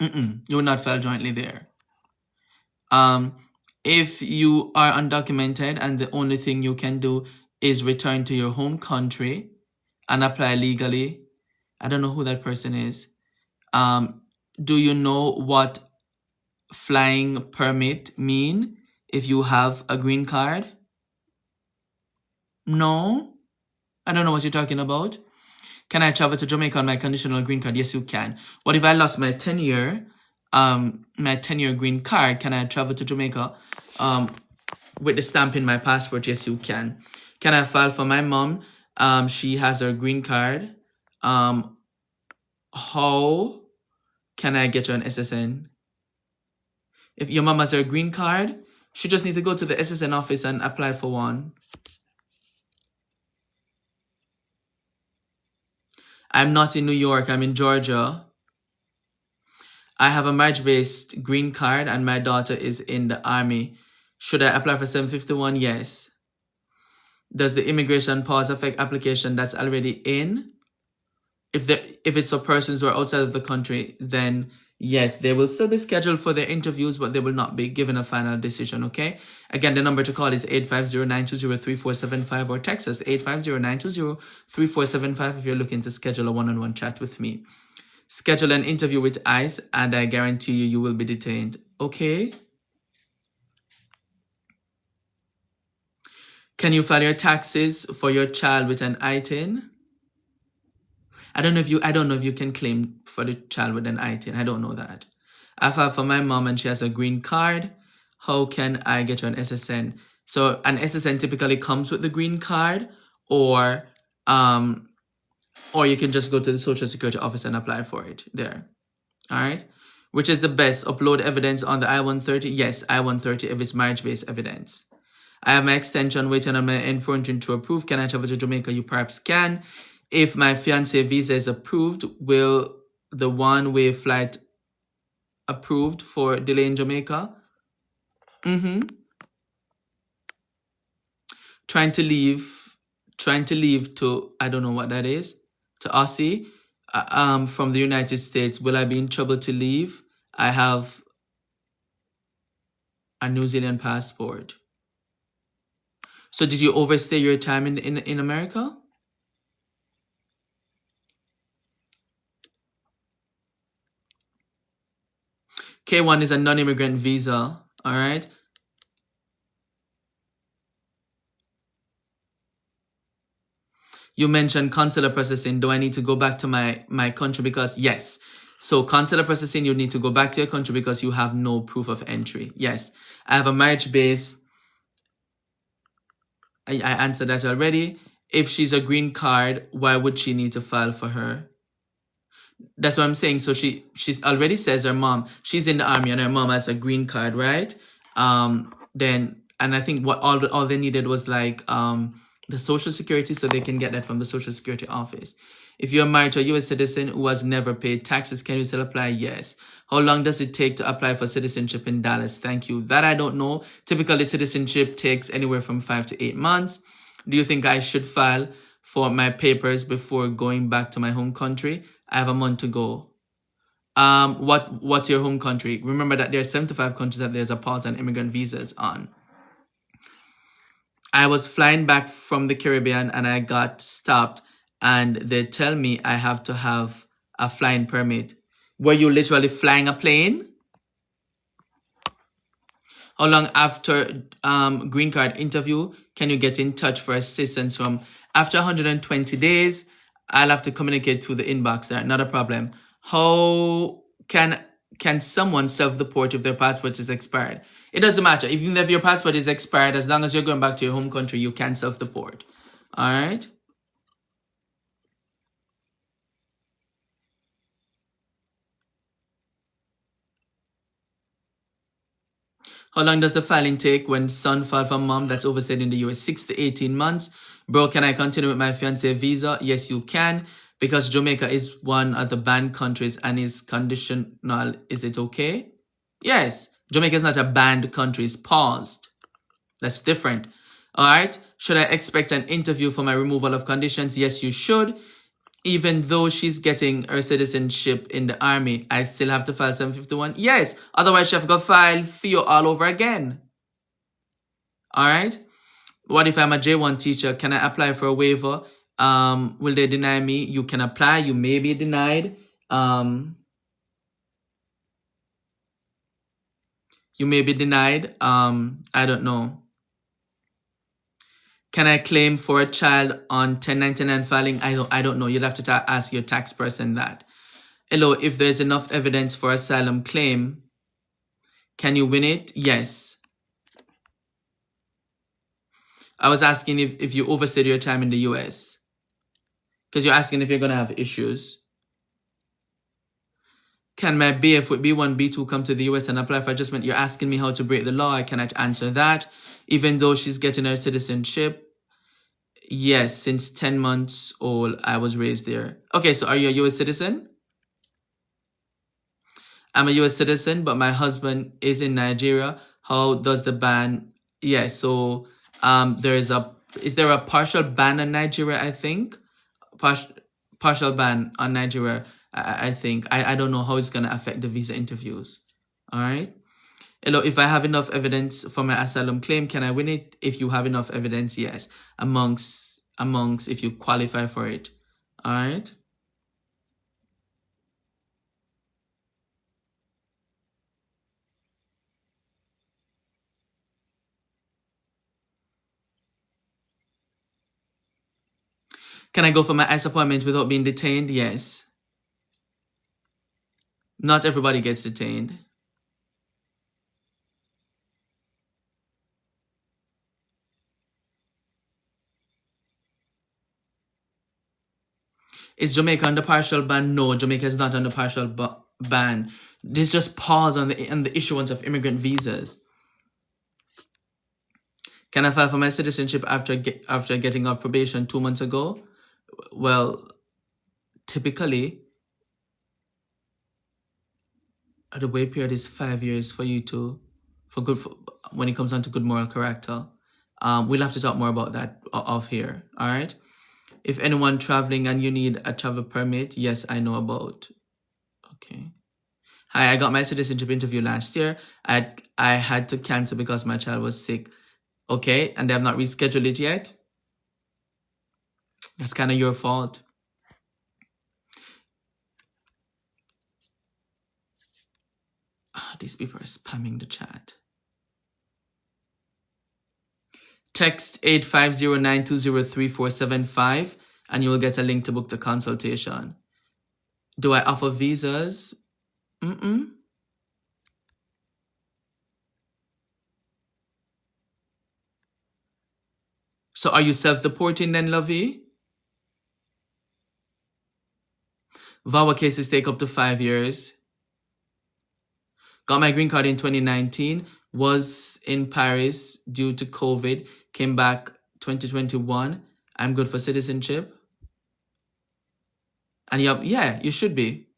You will not file jointly there. If you are undocumented and the only thing you can do is return to your home country and apply legally, I don't know who that person is. Do you know what flying permit mean if you have a green card? No, I don't know what you're talking about. Can I travel to Jamaica on my conditional green card? Yes, you can. What if I lost my 10-year green card? Can I travel to Jamaica with the stamp in my passport? Yes, you can. Can I file for my mom? She has her green card. How can I get her an SSN? If your mom has her green card, she just needs to go to the SSN office and apply for one. I'm not in New York. I'm in Georgia. I have a marriage-based green card and my daughter is in the army. Should I apply for 751? Yes. Does the immigration pause affect application that's already in? If it's for persons who are outside of the country, then yes, they will still be scheduled for their interviews, but they will not be given a final decision, okay? Again, the number to call is 850-920-3475 or text us 850-920-3475 if you're looking to schedule a one-on-one chat with me. Schedule an interview with ICE and I guarantee you will be detained, okay? Can you file your taxes for your child with an ITIN? I don't know if you can claim for the child with an ITIN. I don't know that. I filed for my mom and she has a green card. How can I get her an SSN? So an SSN typically comes with the green card, or you can just go to the Social Security office and apply for it there. All right. Which is the best? Upload evidence on the I-130? Yes, I-130 if it's marriage-based evidence. I have my extension waiting on my N400 to approve. Can I travel to Jamaica? You perhaps can. If my fiancé visa is approved, will the one-way flight approved for delay in Jamaica? Trying to leave to, I don't know what that is, to Aussie, from the United States. Will I be in trouble to leave? I have a New Zealand passport. So did you overstay your time in America? K1 is a non-immigrant visa, all right? You mentioned consular processing. Do I need to go back to my country? Because yes. So consular processing, you need to go back to your country because you have no proof of entry. Yes. I have a marriage base. I answered that already. If she's a green card, why would she need to file for her? That's what I'm saying. So she's already says her mom, she's in the army and her mom has a green card, right? And I think what all they needed was like the Social Security, so they can get that from the Social Security office. If you're married to a U.S. citizen who has never paid taxes, can you still apply? Yes. How long does it take to apply for citizenship in Dallas? Thank you. That I don't know. Typically, citizenship takes anywhere from 5 to 8 months. Do you think I should file for my papers before going back to my home country? I have a month to go. What's your home country? Remember that there are 75 countries that there's a pause on immigrant visas on. I was flying back from the Caribbean and I got stopped and they tell me I have to have a flying permit. Were you literally flying a plane? How long after green card interview can you get in touch for assistance from? After 120 days, I'll have to communicate through the inbox there. Not a problem. How can someone self-deport if their passport is expired? It doesn't matter. Even if your passport is expired, as long as you're going back to your home country, you can self-deport. All right? How long does the filing take when son filed for mom that's overstayed in the US? 6 to 18 months. Bro, can I continue with my fiancé visa? Yes, you can, because Jamaica is one of the banned countries and is conditional. Is it okay? Yes. Jamaica is not a banned country. It's paused. That's different. All right. Should I expect an interview for my removal of conditions? Yes, you should. Even though she's getting her citizenship in the army, I still have to file 751? Yes. Otherwise, she have to file for you all over again. All right. What if I'm a J1 teacher? Can I apply for a waiver? Will they deny me? You can apply. You may be denied. You may be denied. I don't know. Can I claim for a child on 1099 filing? I don't know. You'd have to ask your tax person that. Hello, if there's enough evidence for asylum claim, can you win it? Yes. I was asking if you overstayed your time in the US. Because you're asking if you're going to have issues. Can my BF with B1, B2 come to the US and apply for adjustment? You're asking me how to break the law. I cannot answer that. Even though she's getting her citizenship. Yes, since 10 months old, I was raised there. Okay, so are you a US citizen? I'm a US citizen, but my husband is in Nigeria. How does the ban? Yes, so is there a partial ban on Nigeria, I think? Partial ban on Nigeria, I think. I don't know how it's going to affect the visa interviews. All right. Hello, if I have enough evidence for my asylum claim, can I win it? If you have enough evidence, yes. Amongst if you qualify for it. All right. Can I go for my ICE appointment without being detained? Yes. Not everybody gets detained. Is Jamaica under partial ban? No, Jamaica is not under partial ban. There's just pause on the issuance of immigrant visas. Can I file for my citizenship after getting off probation 2 months ago? Well, typically, the wait period is 5 years for you to, when it comes down to good moral character. We'll have to talk more about that off here. All right. If anyone traveling and you need a travel permit, yes, I know about. Okay. Hi, I got my citizenship interview last year. I had to cancel because my child was sick. Okay, and they have not rescheduled it yet. That's kind of your fault. These people are spamming the chat. Text 850-920-3475 and you will get a link to book the consultation. Do I offer visas? So are you self-deporting then, Lovey? VAWA cases take up to 5 years. Got my green card in 2019. Was in Paris due to COVID. Came back 2021. I'm good for citizenship. And yeah, you should be.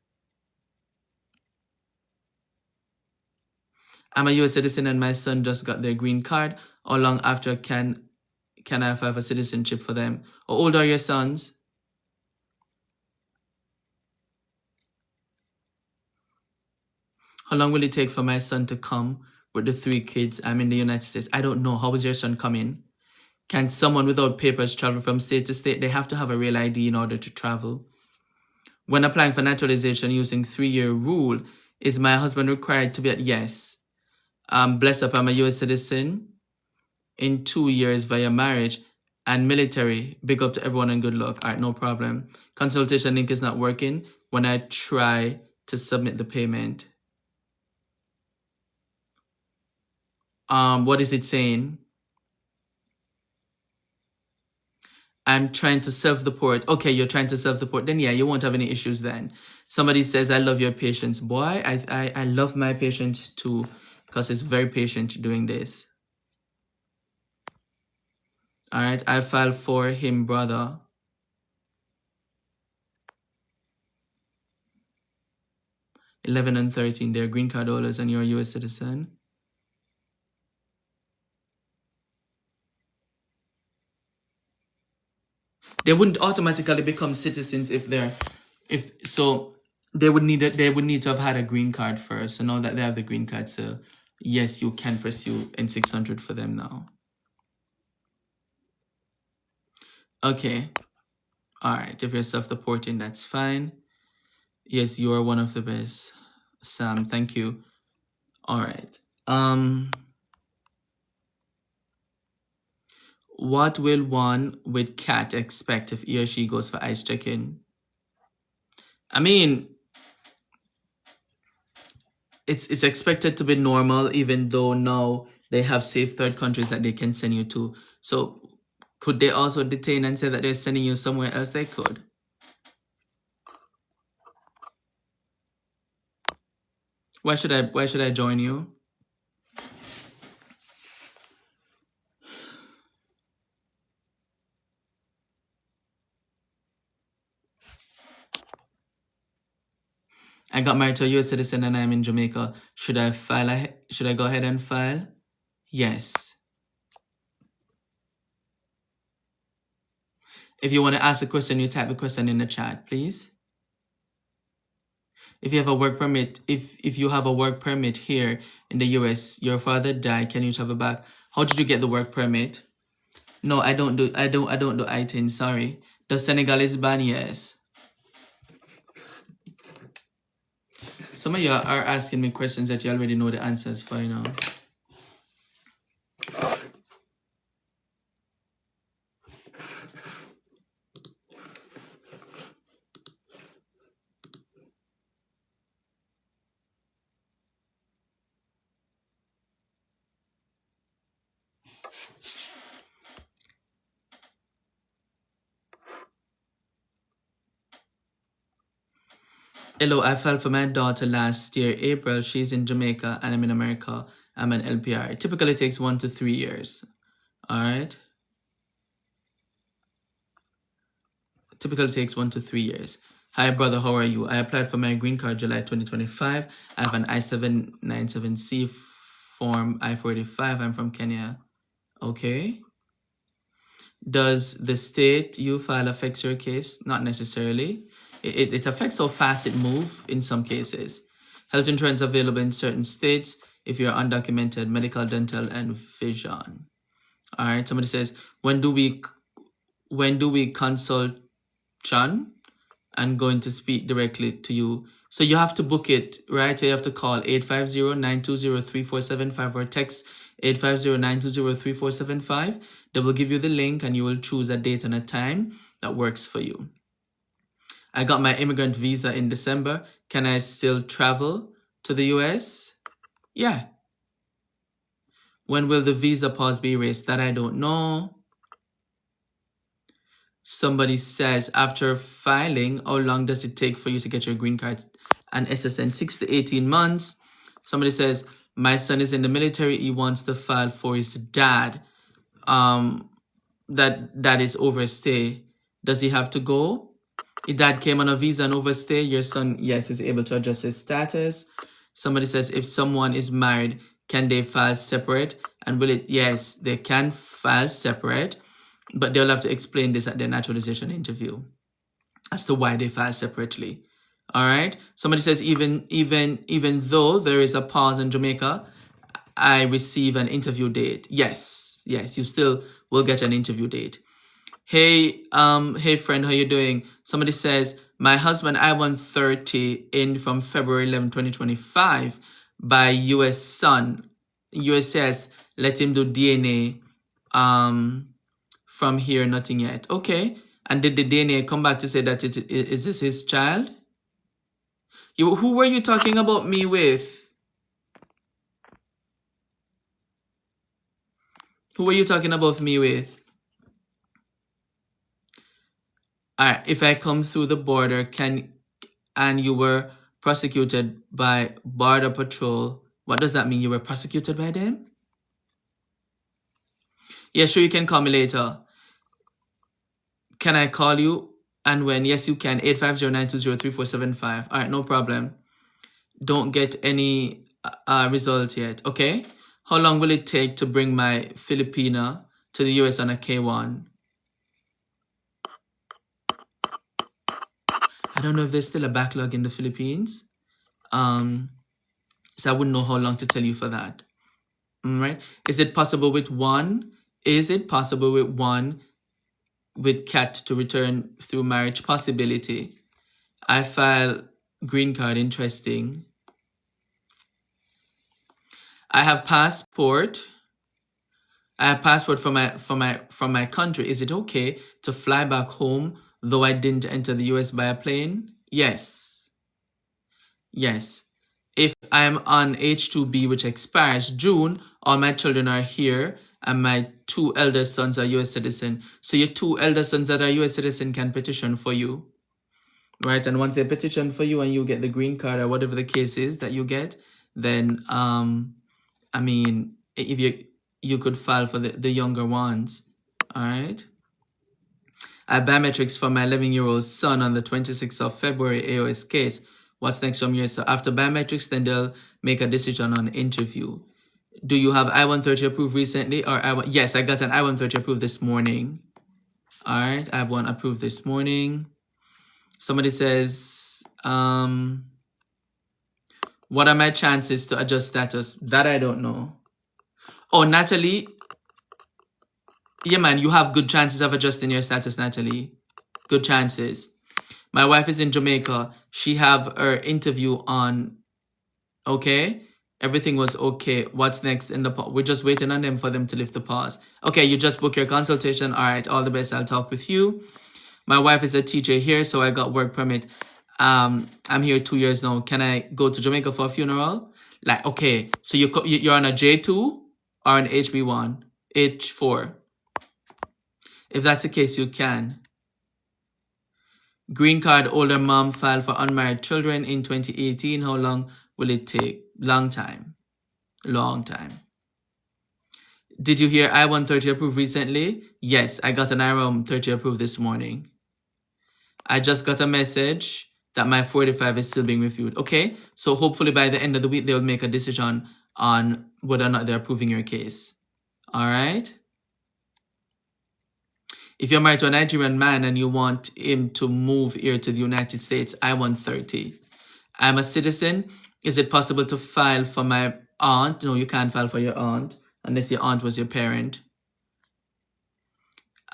I'm a US citizen and my son just got their green card. How long after can I have a citizenship for them? How old are your sons? How long will it take for my son to come with the 3 kids? I'm in the United States. I don't know. How is your son coming? Can someone without papers travel from state to state? They have to have a real ID in order to travel. When applying for naturalization using 3-year rule, is my husband required to be at yes? Bless up, I'm a US citizen in 2 years via marriage and military. Big up to everyone and good luck. All right, no problem. Consultation link is not working when I try to submit the payment. What is it saying? I'm trying to self-deport. Okay, you're trying to self-deport. Then yeah, you won't have any issues then. Somebody says, I love your patience. Boy, I love my patience too, because it's very patient doing this. All right, I filed for him, brother. $11 and $13, they're green card holders and you're a US citizen. They wouldn't automatically become citizens they would need to have had a green card first. So now that they have the green card, so yes, you can pursue N600 for them now. Okay. All right. If you're self-deporting, that's fine. Yes, you are one of the best, Sam. Thank you. All right. What will one with cat expect if he or she goes for ice check-in? I mean, it's expected to be normal, even though now they have safe third countries that they can send you to. So could they also detain and say that they're sending you somewhere else? They could. Why should I join you? I got married to a US citizen and I'm in Jamaica. Should I go ahead and file? Yes. If you want to ask a question, you type the question in the chat, please. If you have a work permit, if you have a work permit here in the US, your father died, can you travel back? How did you get the work permit? No, I don't do ITIN, sorry. Does Senegalese ban? Yes. Some of you are asking me questions that you already know the answers for, you know. Hello, I filed for my daughter last year, April. She's in Jamaica and I'm in America. I'm an LPR. It typically takes 1 to 3 years. All right. It typically takes 1 to 3 years. Hi, brother. How are you? I applied for my green card July 2025. I have an I-797C form I-485. I'm from Kenya. Okay. Does the state you file affects your case? Not necessarily. It affects how fast it moves in some cases. Health insurance available in certain states if you're undocumented, medical, dental, and vision. All right. Somebody says, when do we consult John? I'm going to speak directly to you. So you have to book it, right? You have to call 850-920-3475 or text 850-920-3475. They will give you the link and you will choose a date and a time that works for you. I got my immigrant visa in December. Can I still travel to the US? Yeah. When will the visa pause be erased? That I don't know. Somebody says, after filing, how long does it take for you to get your green card and SSN? 6 to 18 months. Somebody says, my son is in the military. He wants to file for his dad. That is overstay. Does he have to go? Your dad came on a visa and overstay. Your son, yes, is able to adjust his status. Somebody says, if someone is married, can they file separate? And will it? Yes, they can file separate, but they'll have to explain this at their naturalization interview as to why they file separately. All right. Somebody says, even though there is a pause in Jamaica, I receive an interview date. Yes, you still will get an interview date. Hey friend, how you doing? Somebody says, my husband I-130 in from February 11, 2025 by U.S. son. U.S. says, let him do DNA. From here, nothing yet. Okay. And did the DNA come back to say that is this his child? Who were you talking about me with? Who were you talking about me with? Alright, if I come through the border, and you were prosecuted by Border Patrol, what does that mean? You were prosecuted by them? Yeah, sure, you can call me later. Can I call you? And when? Yes, you can. 850-920-3475. Alright, no problem. Don't get any result yet, okay? How long will it take to bring my Filipina to the US on a K1? I don't know if there's still a backlog in the Philippines. So I wouldn't know how long to tell you for that. All right. Is it possible with one? Is it possible with one with cat to return through marriage? Possibility. I file green card. Interesting. I have passport. I have passport from my country. Is it okay to fly back home though I didn't enter the US by a plane? Yes. Yes. If I'm on H-2B, which expires June, all my children are here, and my 2 elder sons are US citizens. So your 2 elder sons that are US citizens can petition for you, right? And once they petition for you and you get the green card or whatever the case is that you get, then I mean, if you could file for the younger ones, all right? I have biometrics for my 11-year-old son on the 26th of February AOS case. What's next from here? So after biometrics, then they'll make a decision on interview. Do you have I-130 approved recently? Or yes, I got an I-130 approved this morning. All right, I have one approved this morning. Somebody says, what are my chances to adjust status? That I don't know. Oh, Natalie. Yeah, man, you have good chances of adjusting your status, Natalie. Good chances. My wife is in Jamaica. She have her interview on. Okay? Everything was okay. What's next in the pause? We're just waiting on them for them to lift the pause. Okay, you just booked your consultation. All right, all the best. I'll talk with you. My wife is a teacher here, so I got work permit. I'm here 2 years now. Can I go to Jamaica for a funeral? Like, okay, so you're on a J2 or an HB1? H4. If that's the case, you can. Green card older mom filed for unmarried children in 2018. How long will it take? Long time. Long time. Did you hear I-130 approved recently? Yes, I got an I-130 approved this morning. I just got a message that my 45 is still being reviewed. Okay, so hopefully by the end of the week, they'll make a decision on whether or not they're approving your case. All right? If you're married to a Nigerian man and you want him to move here to the United States, I-130. I'm a citizen. Is it possible to file for my aunt? No, you can't file for your aunt unless your aunt was your parent.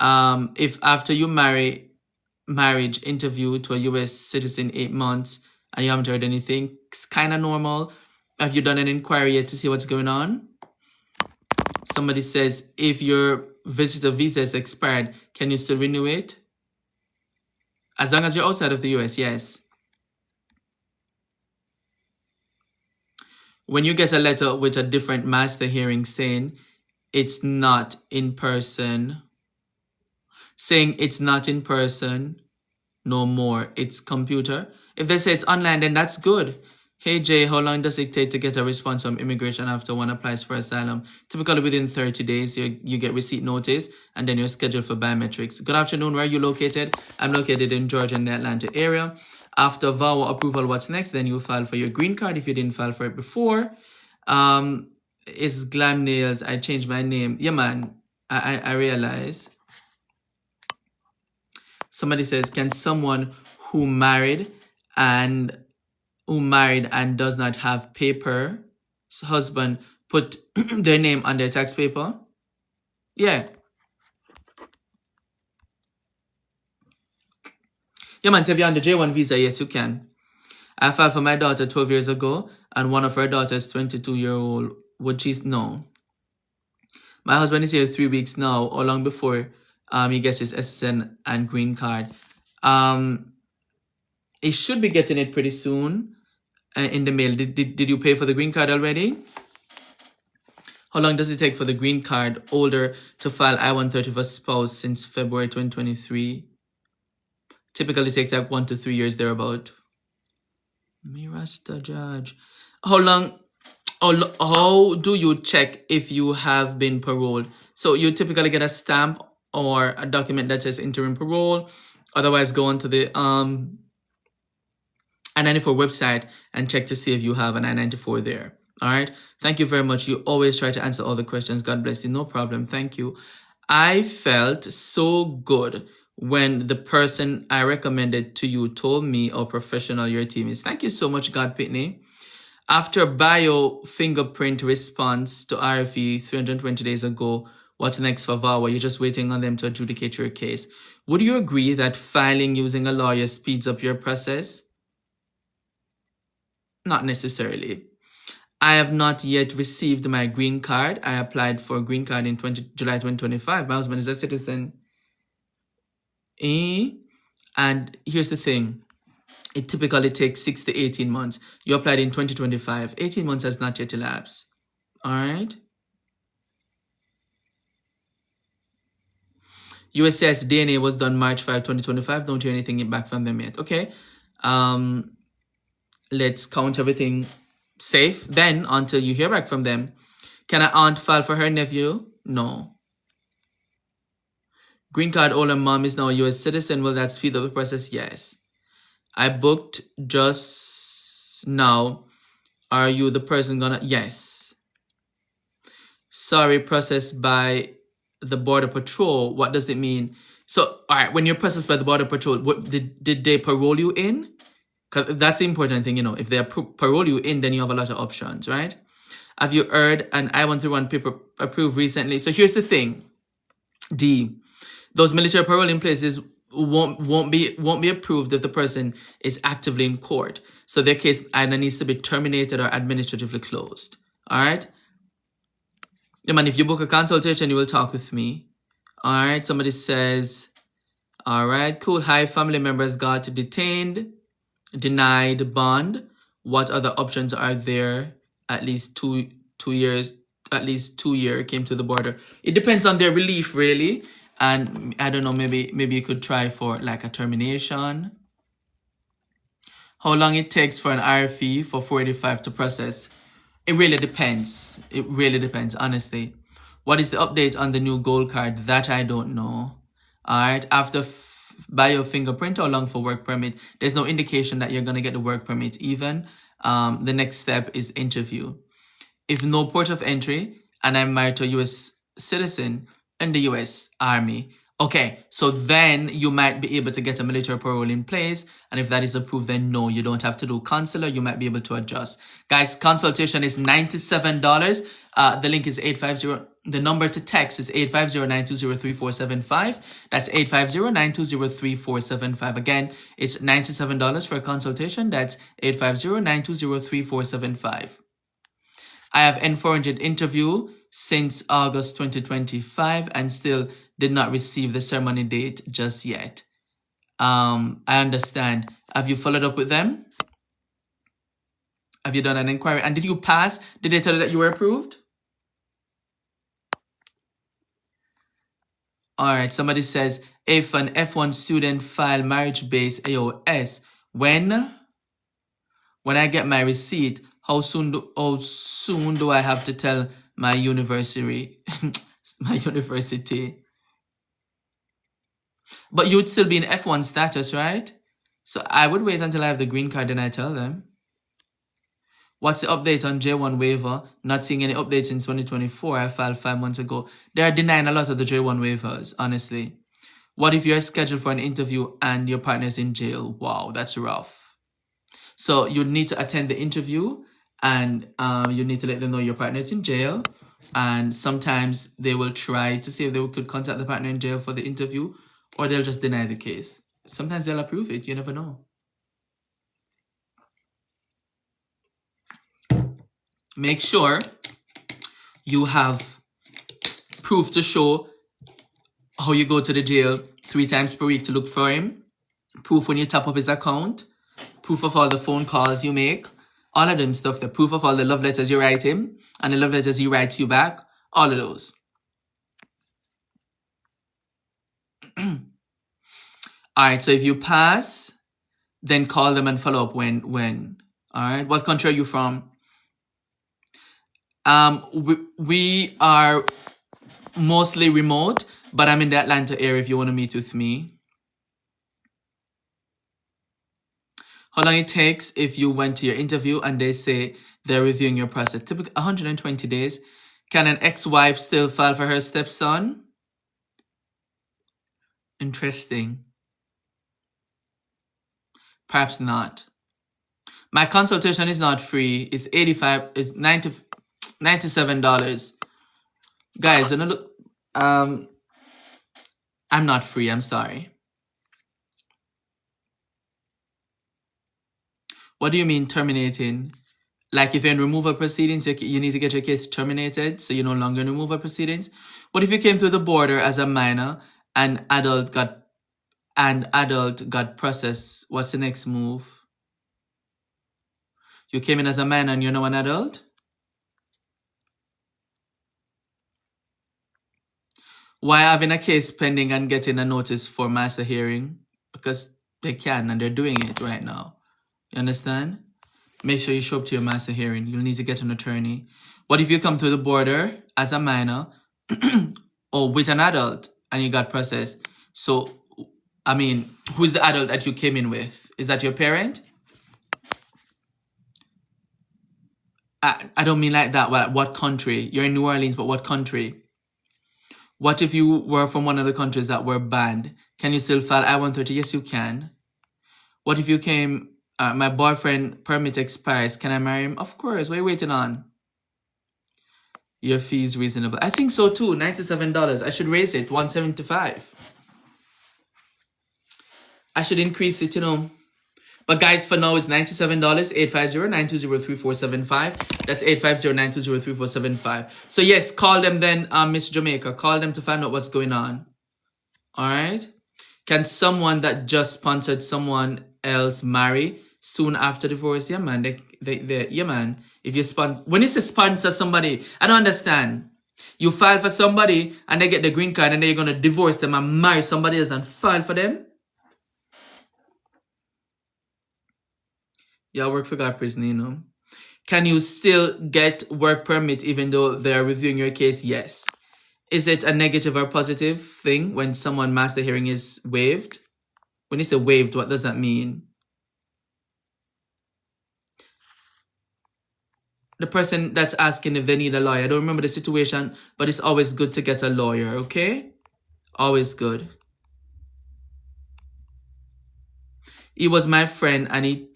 If after you marriage interview to a U.S. citizen 8 months and you haven't heard anything, it's kind of normal. Have you done an inquiry yet to see what's going on? Somebody says, if your visitor visa is expired, can you still renew it? As long as you're outside of the US, yes. When you get a letter with a different master hearing saying it's not in person, no more, it's computer. If they say it's online, then that's good. Hey Jay, how long does it take to get a response from immigration after one applies for asylum? Typically within 30 days, you get receipt notice and then you're scheduled for biometrics. Good afternoon, where are you located? I'm located in Georgia in the Atlanta area. After VAWA approval, what's next? Then you file for your green card if you didn't file for it before. It's Glam Nails. I changed my name. Yeah, man, I realize. Somebody says, can someone who married and does not have paper, husband, put their name on their tax paper? Yeah. Yeah, man, so if you're on the J1 visa, yes, you can. I filed for my daughter 12 years ago, and one of her daughters, 22-year-old, would she? No. My husband is here 3 weeks now, or long before he gets his SSN and green card. He should be getting it pretty soon in the mail. Did you pay for the green card already? How long does it take for the green card holder to file I-130 for spouse since February 2023? Typically takes like 1 to 3 years thereabout. Mirasta Judge. How do you check if you have been paroled? So you typically get a stamp or a document that says interim parole. Otherwise, go onto the I-94 website and check to see if you have an I-94 there. All right. Thank you very much. You always try to answer all the questions. God bless you. No problem. Thank you. I felt so good when the person I recommended to you told me how professional your team is. Thank you so much, God Pitney. After bio fingerprint response to RFE 320 days ago, what's next for VAWA? You're just waiting on them to adjudicate your case. Would you agree that filing using a lawyer speeds up your process? Not necessarily. I have not yet received my green card. I applied for a green card in July 2025. My husband is a citizen. And here's the thing. It typically takes 6 to 18 months. You applied in 2025. 18 months has not yet elapsed. All right. USCIS DNA was done March 5, 2025. Don't hear anything back from them yet. Okay. Let's count everything safe then until you hear back from them. Can an aunt file for her nephew? No. Green card holder mom is now a U.S. citizen. Will that speed up the process? Yes. I booked just now. Are you the person gonna? Yes. Sorry, processed by the Border Patrol. What does it mean? So, all right, when you're processed by the Border Patrol, what did they parole you in? Because that's the important thing, you know. If they parole you in, then you have a lot of options, right? Have you heard an I-131 paper approved recently? So here's the thing, D. Those military paroling places won't be approved if the person is actively in court. So their case either needs to be terminated or administratively closed. All right. Yeah, man, if you book a consultation, you will talk with me. All right. Somebody says, all right, cool. Hi, family members got detained, denied bond. What other options are there? At least two years. At least 2 years came to the border. It depends on their relief, really. And I don't know, maybe you could try for like a termination. How long it takes for an RFE for 485 to process? It really depends. It really depends, honestly. What is the update on the new gold card? That I don't know. All right. After bio fingerprint, how long for work permit? There's no indication that you're going to get the work permit even. The next step is interview. If no port of entry and I'm married to a U.S. citizen, in the U.S. Army. Okay, so then you might be able to get a military parole in place. And if that is approved, then no, you don't have to do consular. You might be able to adjust. Guys, consultation is $97. The link is 850. The number to text is 850-920-3475. That's 850-920-3475. Again, it's $97 for a consultation. That's 850-920-3475. I have N400 interview since August 2025 and still did not receive the ceremony date just yet. I understand. Have you followed up with them? Have you done an inquiry? And did you pass? Did they tell you that you were approved? All right. Somebody says, if an F1 student file marriage-based AOS, when When I get my receipt, how soon do I have to tell my university? My university. But you would still be in F1 status, right? So I would wait until I have the green card, then I tell them. What's the update on J1 waiver? Not seeing any updates in 2024. I filed 5 months ago. They are denying a lot of the J1 waivers, honestly. What if you're scheduled for an interview and your partner's in jail? Wow, that's rough. So you need to attend the interview, and you need to let them know your partner's in jail. And sometimes they will try to see if they could contact the partner in jail for the interview, or they'll just deny the case. Sometimes they'll approve it. You never know. Make sure you have proof to show how you go to the jail 3 times per week to look for him. Proof when you top up his account. Proof of all the phone calls you make. All of them stuff. The proof of all the love letters you write him and the love letters he writes you back. All of those. Alright, so if you pass, then call them and follow up when. Alright, what country are you from? We are mostly remote, but I'm in the Atlanta area if you want to meet with me. How long it takes if you went to your interview and they say they're reviewing your process? Typically 120 days. Can an ex-wife still file for her stepson? Interesting. Perhaps not. My consultation is not free. It's $97. Guys, I'm not free. I'm sorry. What do you mean terminating? Like if you're in removal proceedings, you need to get your case terminated, so you're no longer in removal proceedings. What if you came through the border as a minor and adult got processed? What's the next move? You came in as a minor and you're now an adult? Why having a case pending and getting a notice for master hearing? Because they can and they're doing it right now. You understand? Make sure you show up to your master hearing. You'll need to get an attorney. What if you come through the border as a minor or with an adult and you got processed? So, I mean, who's the adult that you came in with? Is that your parent? I don't mean like that. What country? You're in New Orleans, but what country? What if you were from one of the countries that were banned? Can you still file I-130? Yes, you can. What if you came, my boyfriend permit expires, can I marry him? Of course, what are you waiting on? Your fee is reasonable. I think so too, $97. I should raise it, $175. I should increase it, you know. But guys, for now, it's $97, 850-920-3475. That's 850-920-3475. So yes, call them then, Miss Jamaica. Call them to find out what's going on. All right? Can someone that just sponsored someone else marry soon after divorce? Yeah, man. Yeah, man. If you when you say sponsor somebody, I don't understand. You file for somebody and they get the green card and then you're going to divorce them and marry somebody else and file for them? Yeah, work for God prison, you know. Can you still get work permit even though they're reviewing your case? Yes. Is it a negative or positive thing when someone master hearing is waived? When you say waived, what does that mean? The person that's asking if they need a lawyer. I don't remember the situation, but it's always good to get a lawyer, okay? Always good. He was my friend and he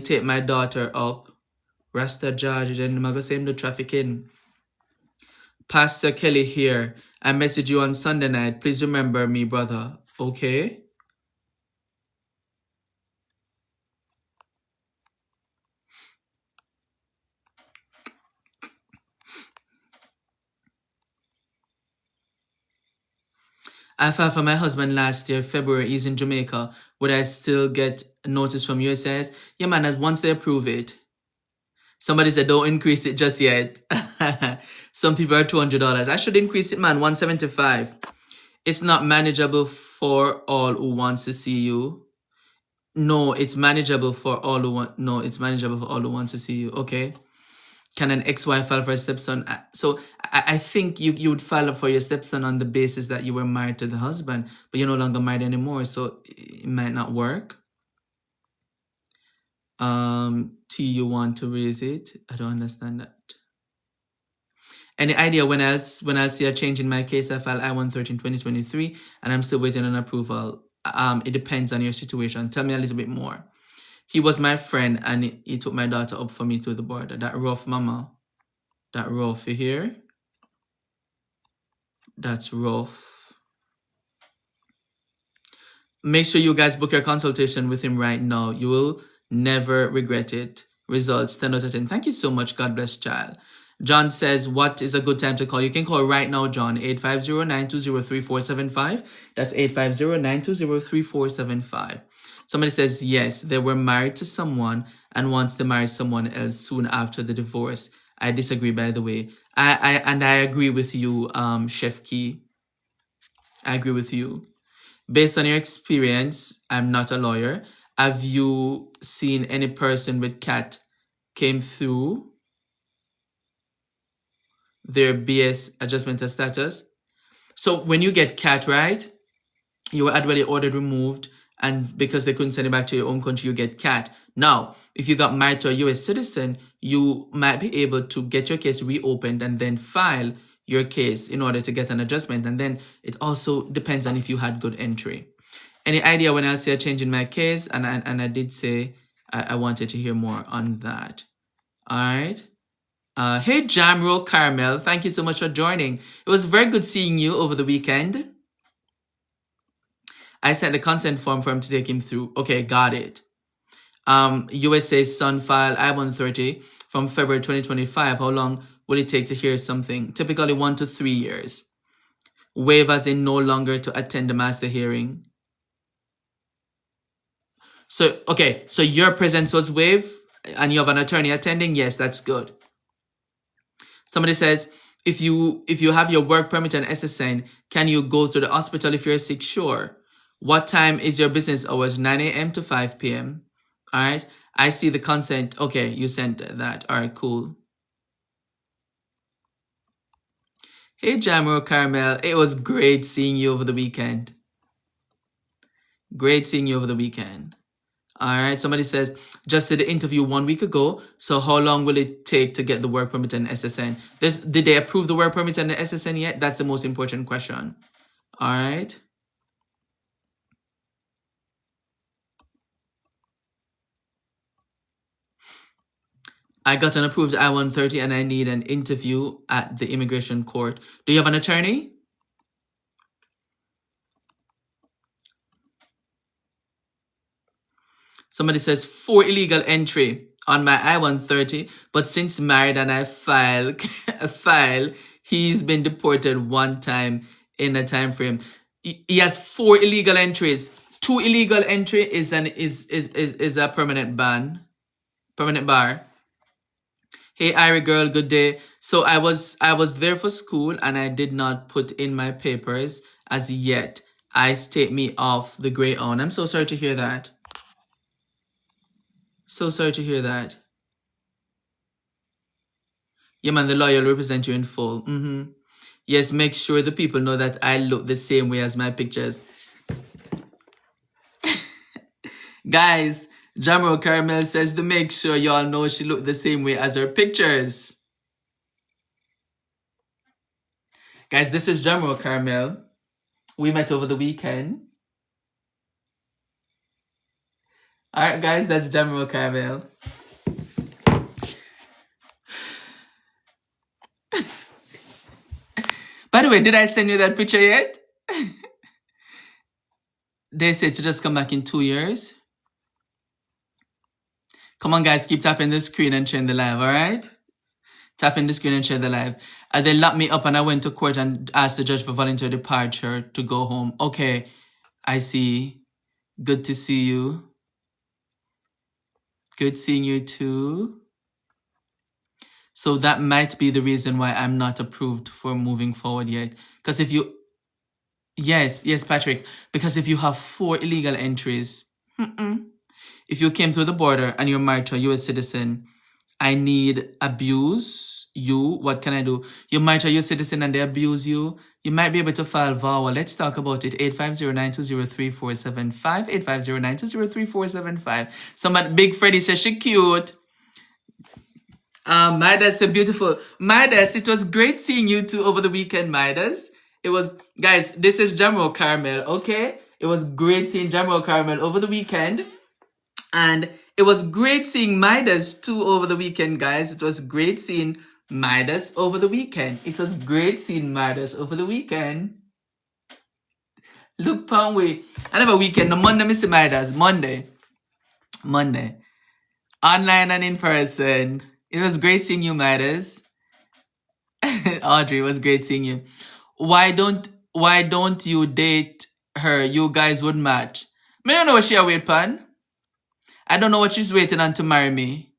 take my daughter up. Rasta George, and I'm going to say him the trafficking. Pastor Kelly here. I message you on Sunday night. Please remember me, brother. Okay? I filed for my husband last year, February. He's in Jamaica. Would I still get a notice from USCIS? Yeah, man, as once they approve it. Somebody said, don't increase it just yet. Some people are $200. I should increase it, man, $175. It's not manageable for all who wants to see you. No, it's manageable for all who want. No, it's manageable for all who want to see you. Okay. Can an ex-wife file for a stepson? So I think you would file for your stepson on the basis that you were married to the husband, but you're no longer married anymore, so it might not work. T, you want to raise it? I don't understand that. Any idea when I'll see a change in my case? I filed I-130 in 2023, and I'm still waiting on approval. It depends on your situation. Tell me a little bit more. He was my friend, and he took my daughter up for me to the border. That rough, mama. That rough, you hear? That's rough. Make sure you guys book your consultation with him right now. You will never regret it. Results 10 out of 10. Thank you so much. God bless, child. John says, what is a good time to call? You can call right now, John. 850-920-3475. That's 850-920-3475. Somebody says, yes, they were married to someone and wants to marry someone else soon after the divorce. I disagree, by the way. I agree with you, Chef Key. I agree with you. Based on your experience, I'm not a lawyer. Have you seen any person with CAT came through their BS adjustment of status? So when you get CAT, right, you were already ordered removed, and because they couldn't send it back to your own country, you get CAT. Now, if you got married to a U.S. citizen, you might be able to get your case reopened and then file your case in order to get an adjustment. And then it also depends on if you had good entry. Any idea when I'll see a change in my case? And I did say I wanted to hear more on that. All right. Hey, Jamro Carmel, thank you so much for joining. It was very good seeing you over the weekend. I sent the consent form for him to take him through. Okay, got it. USA Sun file I-130 from February 2025. How long will it take to hear something? Typically 1 to 3 years. Waive as in no longer to attend the master hearing. So, okay, so your presence was waived and you have an attorney attending? Yes, that's good. Somebody says, if you have your work permit and SSN, can you go to the hospital if you're sick? Sure. What time is your business hours? 9 a.m. to 5 p.m. All right. I see the consent. Okay, you sent that. All right, cool. Hey, Jamro Carmel. It was great seeing you over the weekend. Great seeing you over the weekend. All right. Somebody says, just did the interview 1 week ago. So how long will it take to get the work permit and SSN? Did they approve the work permit and the SSN yet? That's the most important question. All right. I got an approved I-130 and I need an interview at the immigration court. Do you have an attorney? Somebody says 4 illegal entry on my I-130, but since married and I file, he's been deported 1 time in a time frame. He has 4 illegal entries. 2 illegal entry is a permanent ban, permanent bar. Hey, Irie girl, good day. So I was there for school and I did not put in my papers as yet. ICE take me off the gray on. I'm so sorry to hear that. So sorry to hear that. Yeah, man, the lawyer will represent you in full. Yes, make sure the people know that I look the same way as my pictures. Guys, Jamro Caramel says to make sure y'all know she looked the same way as her pictures. Guys, this is Jamro Caramel. We met over the weekend. Alright, guys, that's Jamro Caramel. By the way, did I send you that picture yet? They said to just come back in 2 years. Come on, guys, keep tapping the screen and sharing the live, all right? Tapping the screen and share the live. They locked me up and I went to court and asked the judge for voluntary departure to go home. Okay, I see. Good to see you. Good seeing you too. So that might be the reason why I'm not approved for moving forward yet. Because if you... Yes, Patrick. Because if you have 4 illegal entries... if you came through the border and you're married to a U.S. citizen, I need abuse you. What can I do? You're married to a U.S. citizen and they abuse you. You might be able to file VAWA. Let's talk about it. 850-920-3475. 850-920-3475. Somebody, Big Freddie says she cute. Midas, a beautiful. Midas, it was great seeing you two over the weekend, Midas. It was, guys, this is Jamro Caramel, okay? It was great seeing Jamro Caramel over the weekend. And it was great seeing Midas too over the weekend, guys. It was great seeing Midas over the weekend. It was great seeing Midas over the weekend. Look, Panway. I have a weekend. No Monday, Mr. Midas. Monday. Online and in person. It was great seeing you, Midas. Audrey, it was great seeing you. Why don't you date her? You guys would match. I don't know what she wait pan. I don't know what she's waiting on to marry me.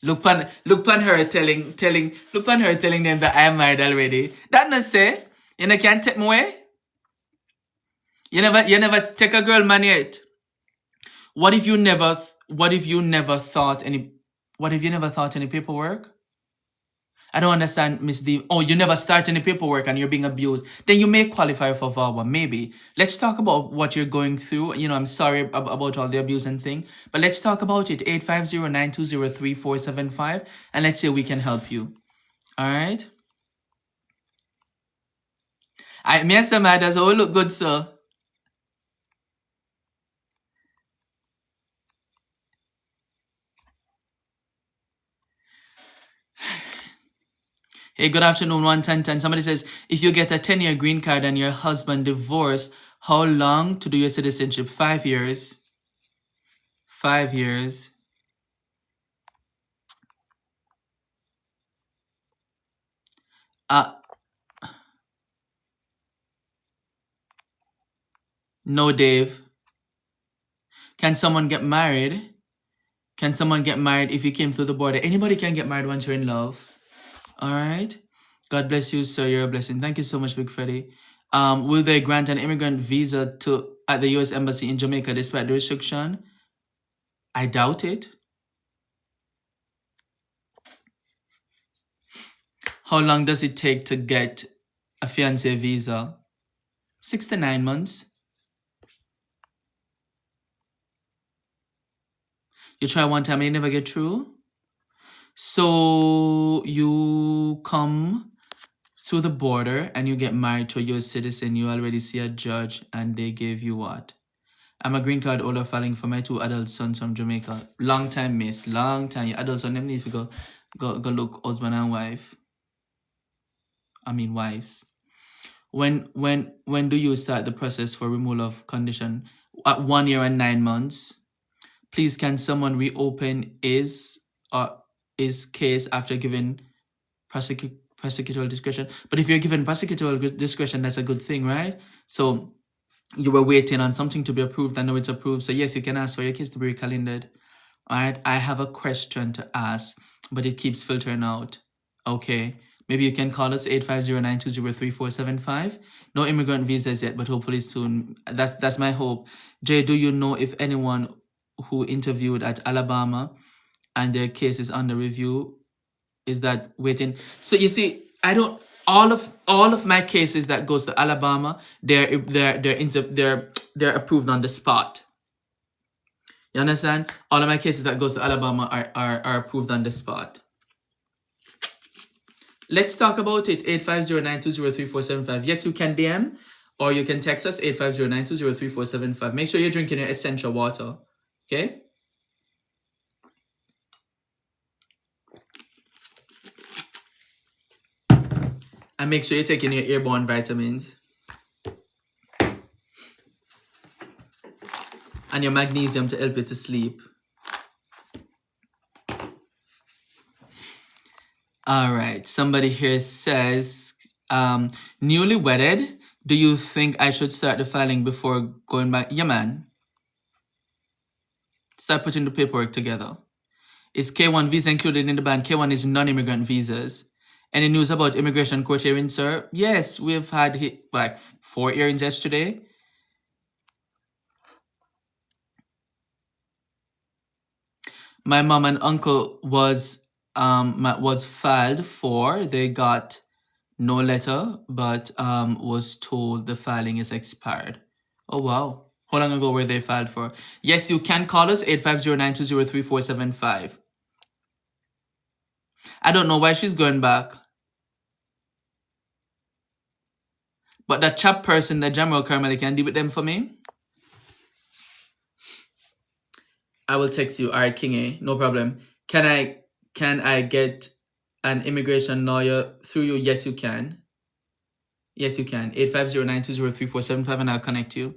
Look pan her telling them that I'm married already. That not say you know can't take me away. You never take a girl man yet. What if you never thought any paperwork? I don't understand, Miss D. Oh, you never start any paperwork and you're being abused. Then you may qualify for VAWA, maybe. Let's talk about what you're going through. You know, I'm sorry about all the abuse and thing. But let's talk about it. 850-920-3475. And let's see if we can help you. All right? Me say, Midas, oh, look good, sir. Hey, good afternoon, 11010. Somebody says, if you get a 10-year green card and your husband divorced, how long to do your citizenship? 5 years. 5 years. No, Dave. Can someone get married? Can someone get married if you came through the border? Anybody can get married once you're in love. All right. God bless you, sir. You're a blessing. Thank you so much, Big Freddie. Will they grant an immigrant visa at the U.S. Embassy in Jamaica despite the restriction? I doubt it. How long does it take to get a fiancé visa? 6 to 9 months. You try one time and you never get through? So you come through the border and you get married to a U.S. citizen. You already see a judge and they gave you what? I'm a green card holder filing for my 2 adult sons from Jamaica. Long time, miss. Long time. Your adult son, them need to go look husband and wife. I mean wives. When do you start the process for removal of condition? At 1 year and 9 months. Please, can someone reopen his case after giving prosecutorial discretion? But if you're given prosecutorial discretion, that's a good thing, right? So you were waiting on something to be approved. I know it's approved. So yes, you can ask for your case to be recalendared. All right. I have a question to ask, but it keeps filtering out. Okay. Maybe you can call us 850-920-3475. No immigrant visas yet, but hopefully soon. That's my hope. Jay, do you know if anyone who interviewed at Alabama and their case is under review, is that waiting? So you see, I don't. All of my cases that goes to Alabama, they're approved on the spot. You understand? All of my cases that goes to Alabama are approved on the spot. Let's talk about it. 850-920-3475. Yes, you can DM or you can text us 850-920-3475. Make sure you're drinking your essential water. Okay? And make sure you're taking your airborne vitamins. And your magnesium to help you to sleep. All right. Somebody here says, newly wedded, do you think I should start the filing before going back? Yeah, man. Start putting the paperwork together. Is K1 visa included in the ban? K1 is non-immigrant visas. Any news about immigration court hearings, sir? Yes, we've had like 4 hearings yesterday. My mom and uncle was filed for. They got no letter, but was told the filing is expired. Oh wow. How long ago were they filed for? Yes, you can call us 850-920-3475. I don't know why she's going back. But that chap person, the Jamal Carmel, can deal with them for me. I will text you. All right, King A, no problem. Can I get an immigration lawyer through you? Yes, you can. Yes, you can. 850-920-3475 and I'll connect you.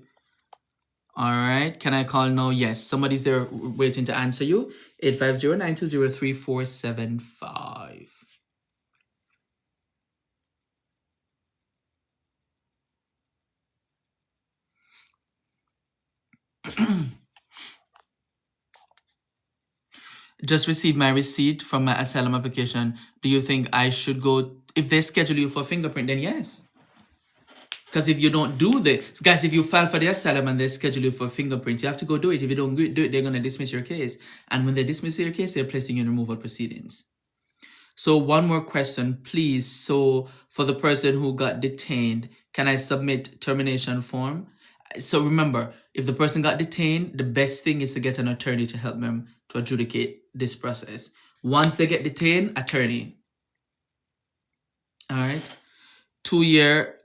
All right. Can I call now? Yes. Somebody's there waiting to answer you. 850-920-3475. Just received my receipt from my asylum application. Do you think I should go? If they schedule you for fingerprint, then yes. Because if you don't do this, guys, if you file for the asylum and they schedule you for fingerprint, you have to go do it. If you don't do it, they're going to dismiss your case. And when they dismiss your case, they're placing you in removal proceedings. So one more question, please. So for the person who got detained, can I submit termination form? So remember, if the person got detained, the best thing is to get an attorney to help them to adjudicate this process. Once they get detained, attorney. All right. 2 year.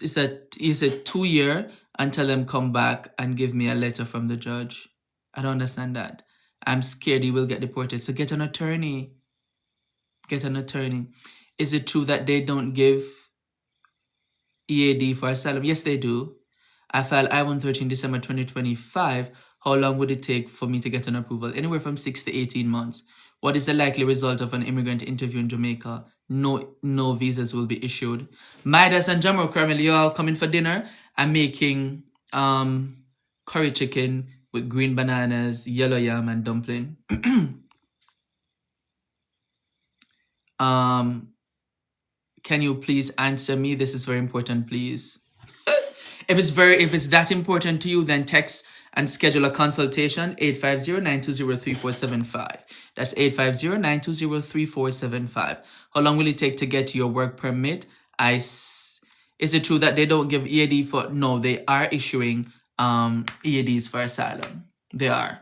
Is a 2 year until them come back and give me a letter from the judge. I don't understand that. I'm scared he will get deported. So get an attorney. Get an attorney. Is it true that they don't give EAD for asylum? Yes, they do. I filed I-130 December 2025. How long would it take for me to get an approval? Anywhere from 6 to 18 months. What is the likely result of an immigrant interview in Jamaica? No visas will be issued. Midas and Jamro Caramel, you all coming for dinner? I'm making curry chicken with green bananas, yellow yam, and dumpling. Can you please answer me? This is very important, please. If it's that important to you, then text and schedule a consultation, 850-920-3475. That's 850-920-3475. How long will it take to get your work permit? Is it true that they don't give EAD for? No, they are issuing EADs for asylum. They are.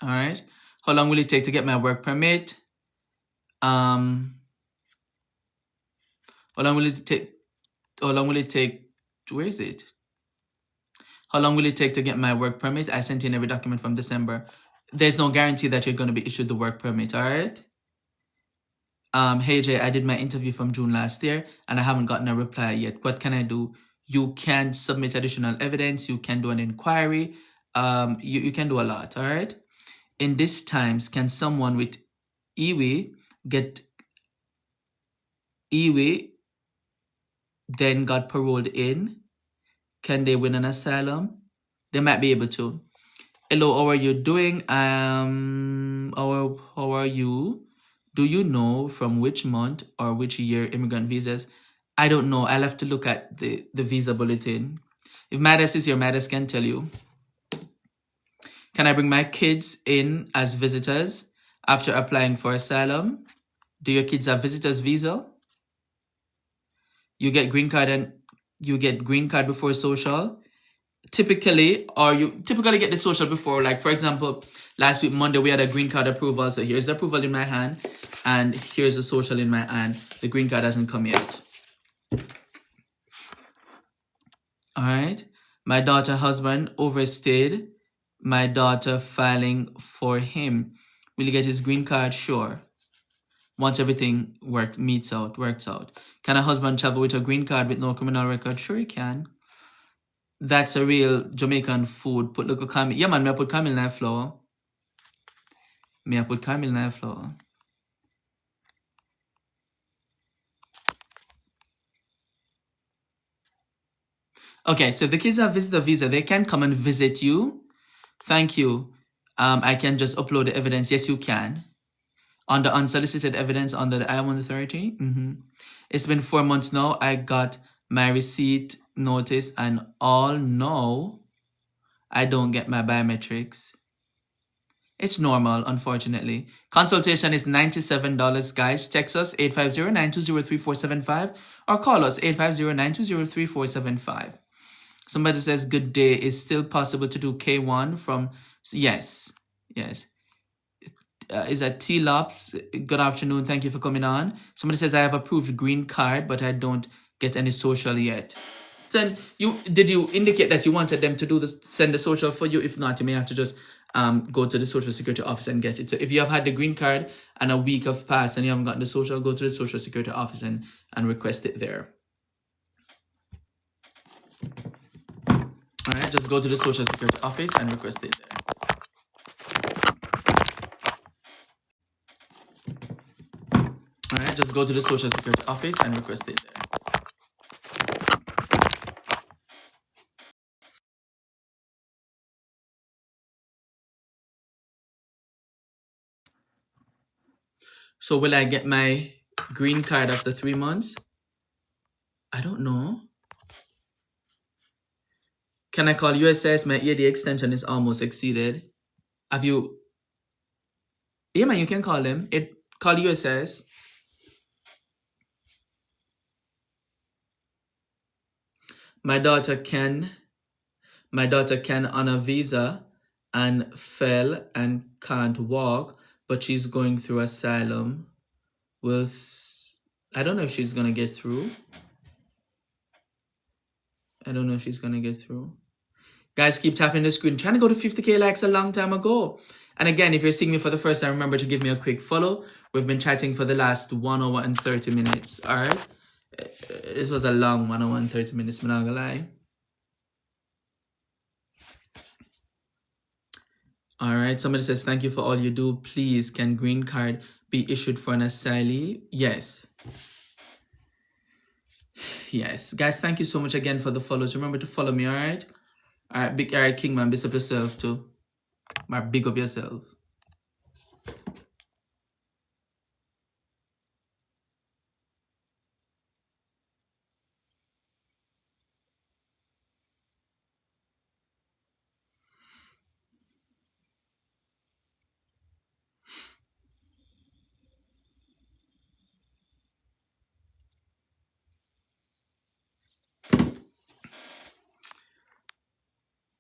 All right. How long will it take to get my work permit? How long will it take? Where is it? How long will it take to get my work permit? I sent in every document from December. There's no guarantee that you're going to be issued the work permit, all right? Hey Jay, I did my interview from June last year and I haven't gotten a reply yet. What can I do? You can submit additional evidence. You can do an inquiry. You can do a lot, all right? In these times, can someone with EWI get EWI then got paroled in? Can they win an asylum? They might be able to. Hello, how are you doing? How are you? Do you know from which month or which year immigrant visas? I don't know. I'll have to look at the visa bulletin. If Madas is here, Madas can tell you. Can I bring my kids in as visitors after applying for asylum? Do your kids have visitors visa? You get green card and you get green card before social. Typically, or you typically get the social before, like for example, last week, Monday, we had a green card approval. So here's the approval in my hand and here's the social in my hand. The green card hasn't come yet. All right. My daughter's husband overstayed. My daughter filing for him. Will he get his green card? Sure. Once everything works out. Can a husband travel with a green card with no criminal record? Sure he can. That's a real Jamaican food. Put local caramel. Yeah, man, me I put caramel in flour. Okay, so if the kids have visitor visa, they can come and visit you. Thank you. I can just upload the evidence. Yes, you can. On the unsolicited evidence under the I-130. It's been 4 months now. I got my receipt notice and all. No, I don't get my biometrics. It's normal, unfortunately. Consultation is $97, guys. Text us 850-920-3475 or call us 850-920-3475. Somebody says, good day. Is still possible to do K1 from... Yes. Yes. Is that T-Lops? Good afternoon. Thank you for coming on. Somebody says, I have approved green card, but I don't get any social yet. So did you indicate that you wanted them to do this, send the social for you? If not, you may have to just go to the social security office and get it. So if you have had the green card and a week have passed and you haven't gotten the social, go to the social security office and request it there. All right, just go to the social security office and request it there. All right, just go to the social security office and request it there. So will I get my green card after 3 months? I don't know. Can I call USS? My EAD extension is almost exceeded. Have you... Yeah, man, you can call them. Call USS. My daughter can on a visa and fell and can't walk, but she's going through asylum. I don't know if she's gonna get through. Guys, keep tapping the screen. I'm trying to go to 50K likes a long time ago. And again, if you're seeing me for the first time, remember to give me a quick follow. We've been chatting for the last 1 hour and 30 minutes. All right. This was a long 1 hour and 30 minutes. I'm not gonna lie. All right. Somebody says, thank you for all you do. Please, can green card be issued for an asylee? Yes. Yes. Guys, thank you so much again for the follows. Remember to follow me, all right? All right, Kingman, big up yourself too. Big up yourself.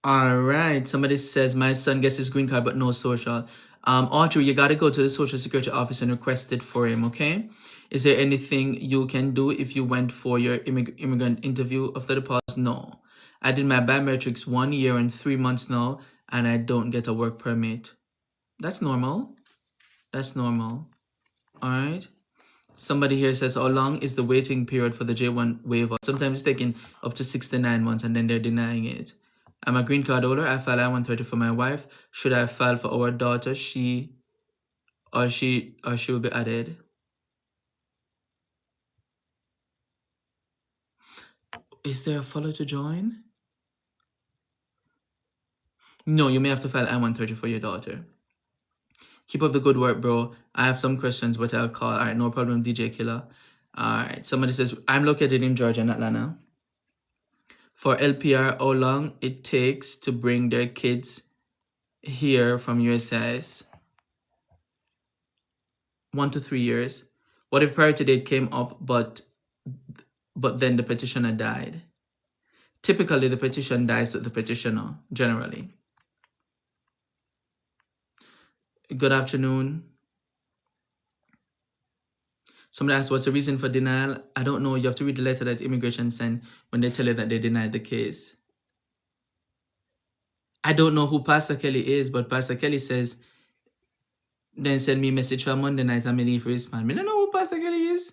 All right. Somebody says my son gets his green card but no social. Audrey, you gotta go to the social security office and request it for him. Okay. Is there anything you can do if you went for your immigrant interview after the pause? No. I did my biometrics 1 year and 3 months now, and I don't get a work permit. That's normal. All right. Somebody here says, how long is the waiting period for the J1 waiver? Sometimes it's taking up to 6 to 9 months and then they're denying it. I'm a green card holder. I file I-130 for my wife. Should I file for our daughter? She will be added. Is there a follow to join? No, you may have to file I-130 for your daughter. Keep up the good work, bro. I have some questions, but I'll call. All right, no problem, DJ Killer. All right, somebody says, I'm located in Georgia, not Atlanta. For LPR, how long it takes to bring their kids here from USCIS? 1 to 3 years. What if priority date came up, but then the petitioner died? Typically, the petition dies with the petitioner, generally. Good afternoon. Somebody asked, what's the reason for denial? I don't know. You have to read the letter that immigration sent when they tell you that they denied the case. I don't know who Pastor Kelly is, but Pastor Kelly says, then send me a message for Monday night and me leave for respond. I don't know who Pastor Kelly is.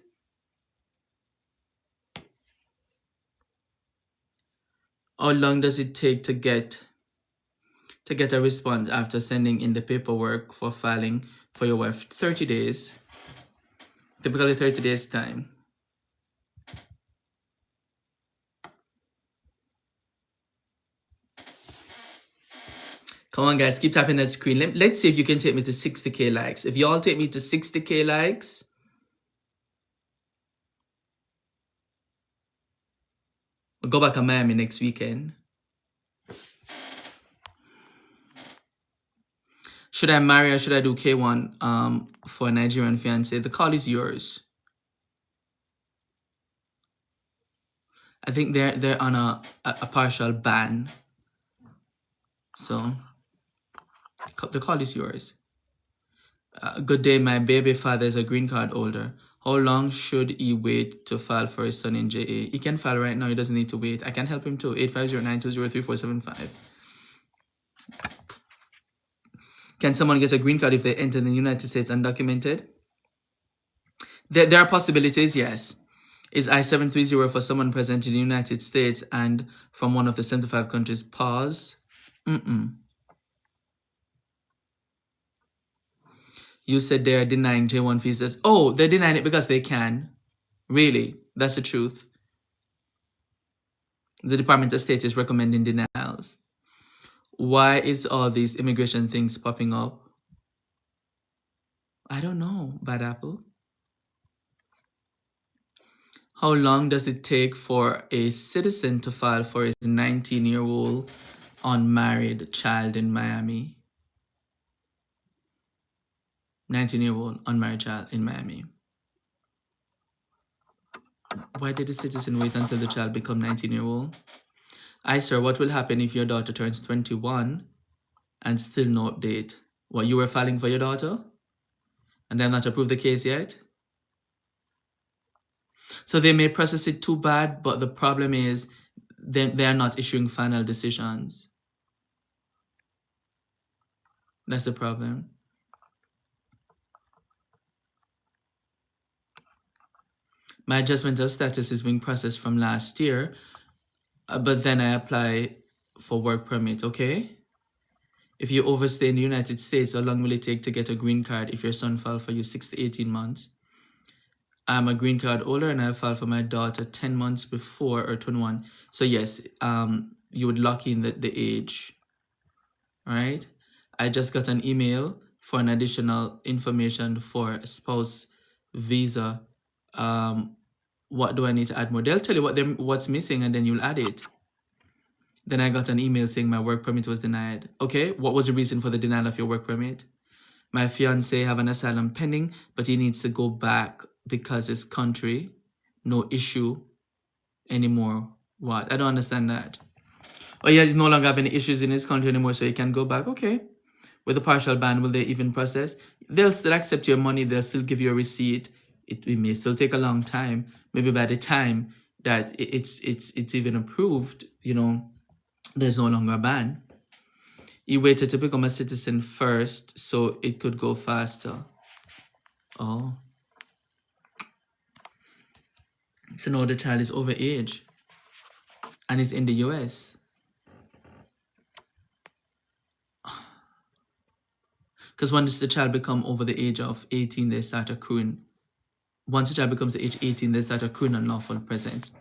How long does it take to get a response after sending in the paperwork for filing for your wife? 30 days. Typically 30 days time. Come on, guys, keep tapping that screen. Let's see if you can take me to 60K likes. If y'all take me to 60K likes, I'll go back to Miami next weekend. Should I marry or should I do K1 for a Nigerian fiance? The call is yours. I think they're on a partial ban. So the call is yours. Good day, my baby father is a green card holder. How long should he wait to file for his son in JA? He can file right now. He doesn't need to wait. I can help him too. 850-920-3475. Can someone get a green card if they enter the United States undocumented? There are possibilities, yes. Is I-730 for someone present in the United States and from one of the 75 countries? Pause. You said they're denying J1 visas. Oh, they're denying it because they can. Really? That's the truth. The Department of State is recommending denials. Why is all these immigration things popping up? I don't know, Bad Apple. How long does it take for a citizen to file for his 19-year-old unmarried child in Miami? 19-year-old unmarried child in Miami. Why did the citizen wait until the child become 19-year-old? Aye, sir, what will happen if your daughter turns 21 and still no update? What, you were filing for your daughter? And they have not approved the case yet? So they may process it too bad, but the problem is they are not issuing final decisions. That's the problem. My adjustment of status is being processed from last year, but then I apply for work permit, okay? If you overstay in the United States, how long will it take to get a green card if your son filed for you 6 to 18 months? I'm a green card holder and I filed for my daughter 10 months before or 21. So yes, you would lock in the age, all right? I just got an email for an additional information for spouse visa. What do I need to add more? They'll tell you what's missing and then you'll add it. Then I got an email saying my work permit was denied. Okay, what was the reason for the denial of your work permit? My fiance have an asylum pending, but he needs to go back because his country, no issue anymore. What? I don't understand that. Oh yeah, he's no longer have any issues in his country anymore, so he can go back. Okay. With a partial ban, will they even process? They'll still accept your money. They'll still give you a receipt. It may still take a long time. Maybe by the time that it's even approved, you know, there's no longer a ban. He waited to become a citizen first so it could go faster. Oh. So now the child is over age and is in the US. Because once the child become over the age of 18, they start accruing. Once the child becomes the age 18, they start accruing unlawful presence.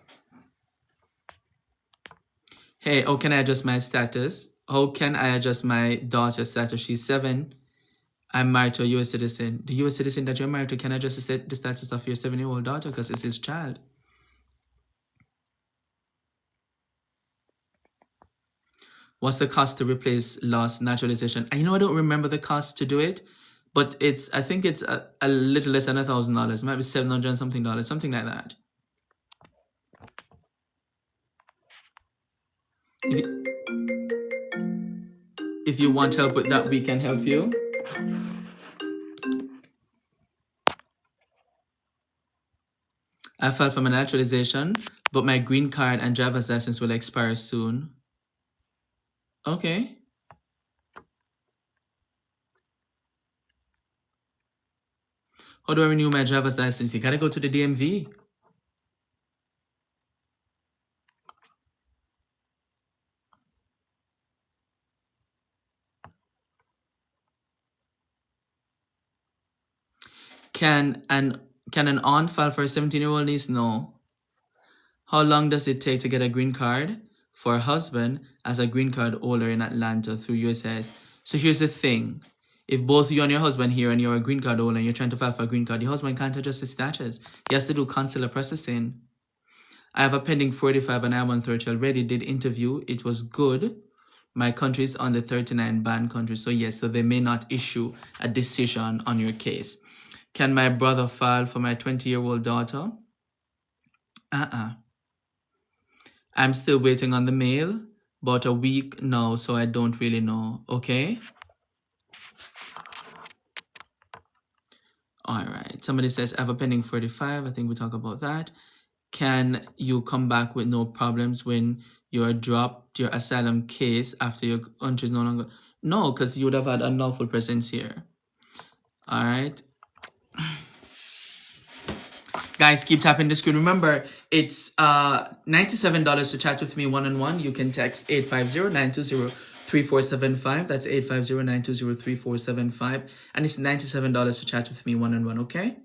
Hey, how can I adjust my status? How can I adjust my daughter's status? She's 7. I'm married to a U.S. citizen. The U.S. citizen that you're married to can adjust the status of your 7-year-old daughter because it's his child. What's the cost to replace lost naturalization? I know I don't remember the cost to do it, but I think it's a little less than $1,000. It might be $700 something, something like that. If you want help with that, we can help you. I filed for my naturalization, but my green card and driver's license will expire soon. Okay. How do I renew my driver's license? You gotta go to the DMV. Can an aunt file for a 17-year-old niece? No. How long does it take to get a green card? For a husband as a green card holder in Atlanta through USCIS. So here's the thing. If both you and your husband here and you're a green card holder and you're trying to file for a green card, your husband can't adjust his status. He has to do consular processing. I have a pending 45 and I-130 already. Did interview. It was good. My country is under 39 banned countries. So yes, so they may not issue a decision on your case. Can my brother file for my 20-year-old daughter? I'm still waiting on the mail, about a week now, so I don't really know. Okay. All right. Somebody says I have a pending 45. I think we talk about that. Can you come back with no problems when you're dropped your asylum case after your country is no longer? No, because you would have had unlawful presence here. All right. Guys, keep tapping the screen. Remember, it's $97 to chat with me one-on-one. You can text 850-920-3475. That's 850-920-3475. And it's $97 to chat with me one-on-one, okay?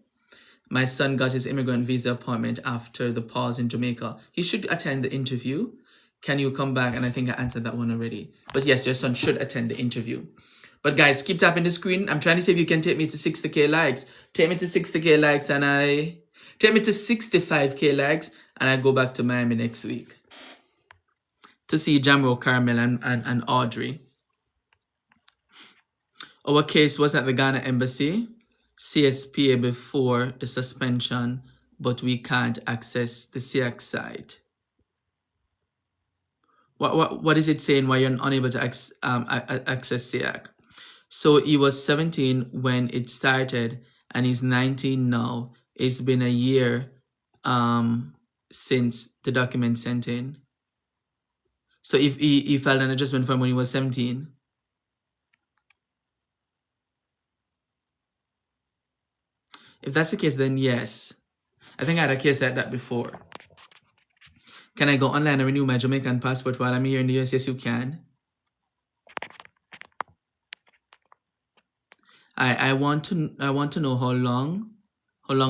My son got his immigrant visa appointment after the pause in Jamaica. He should attend the interview. Can you come back? And I think I answered that one already. But yes, your son should attend the interview. But guys, keep tapping the screen. I'm trying to see if you can take me to 60K likes. Take me to 60K likes and take me to 65K likes and I go back to Miami next week to see Jamro, Carmel, and Audrey. Our case was at the Ghana Embassy, CSPA before the suspension, but we can't access the SEAC site. What is it saying why you're unable to access SEAC? So he was 17 when it started and he's 19 now. It's been a year since the document sent in. So if he filed an adjustment form when he was 17. If that's the case, then yes. I think I had a case like that before. Can I go online and renew my Jamaican passport while I'm here in the US? Yes, you can. I want to know how long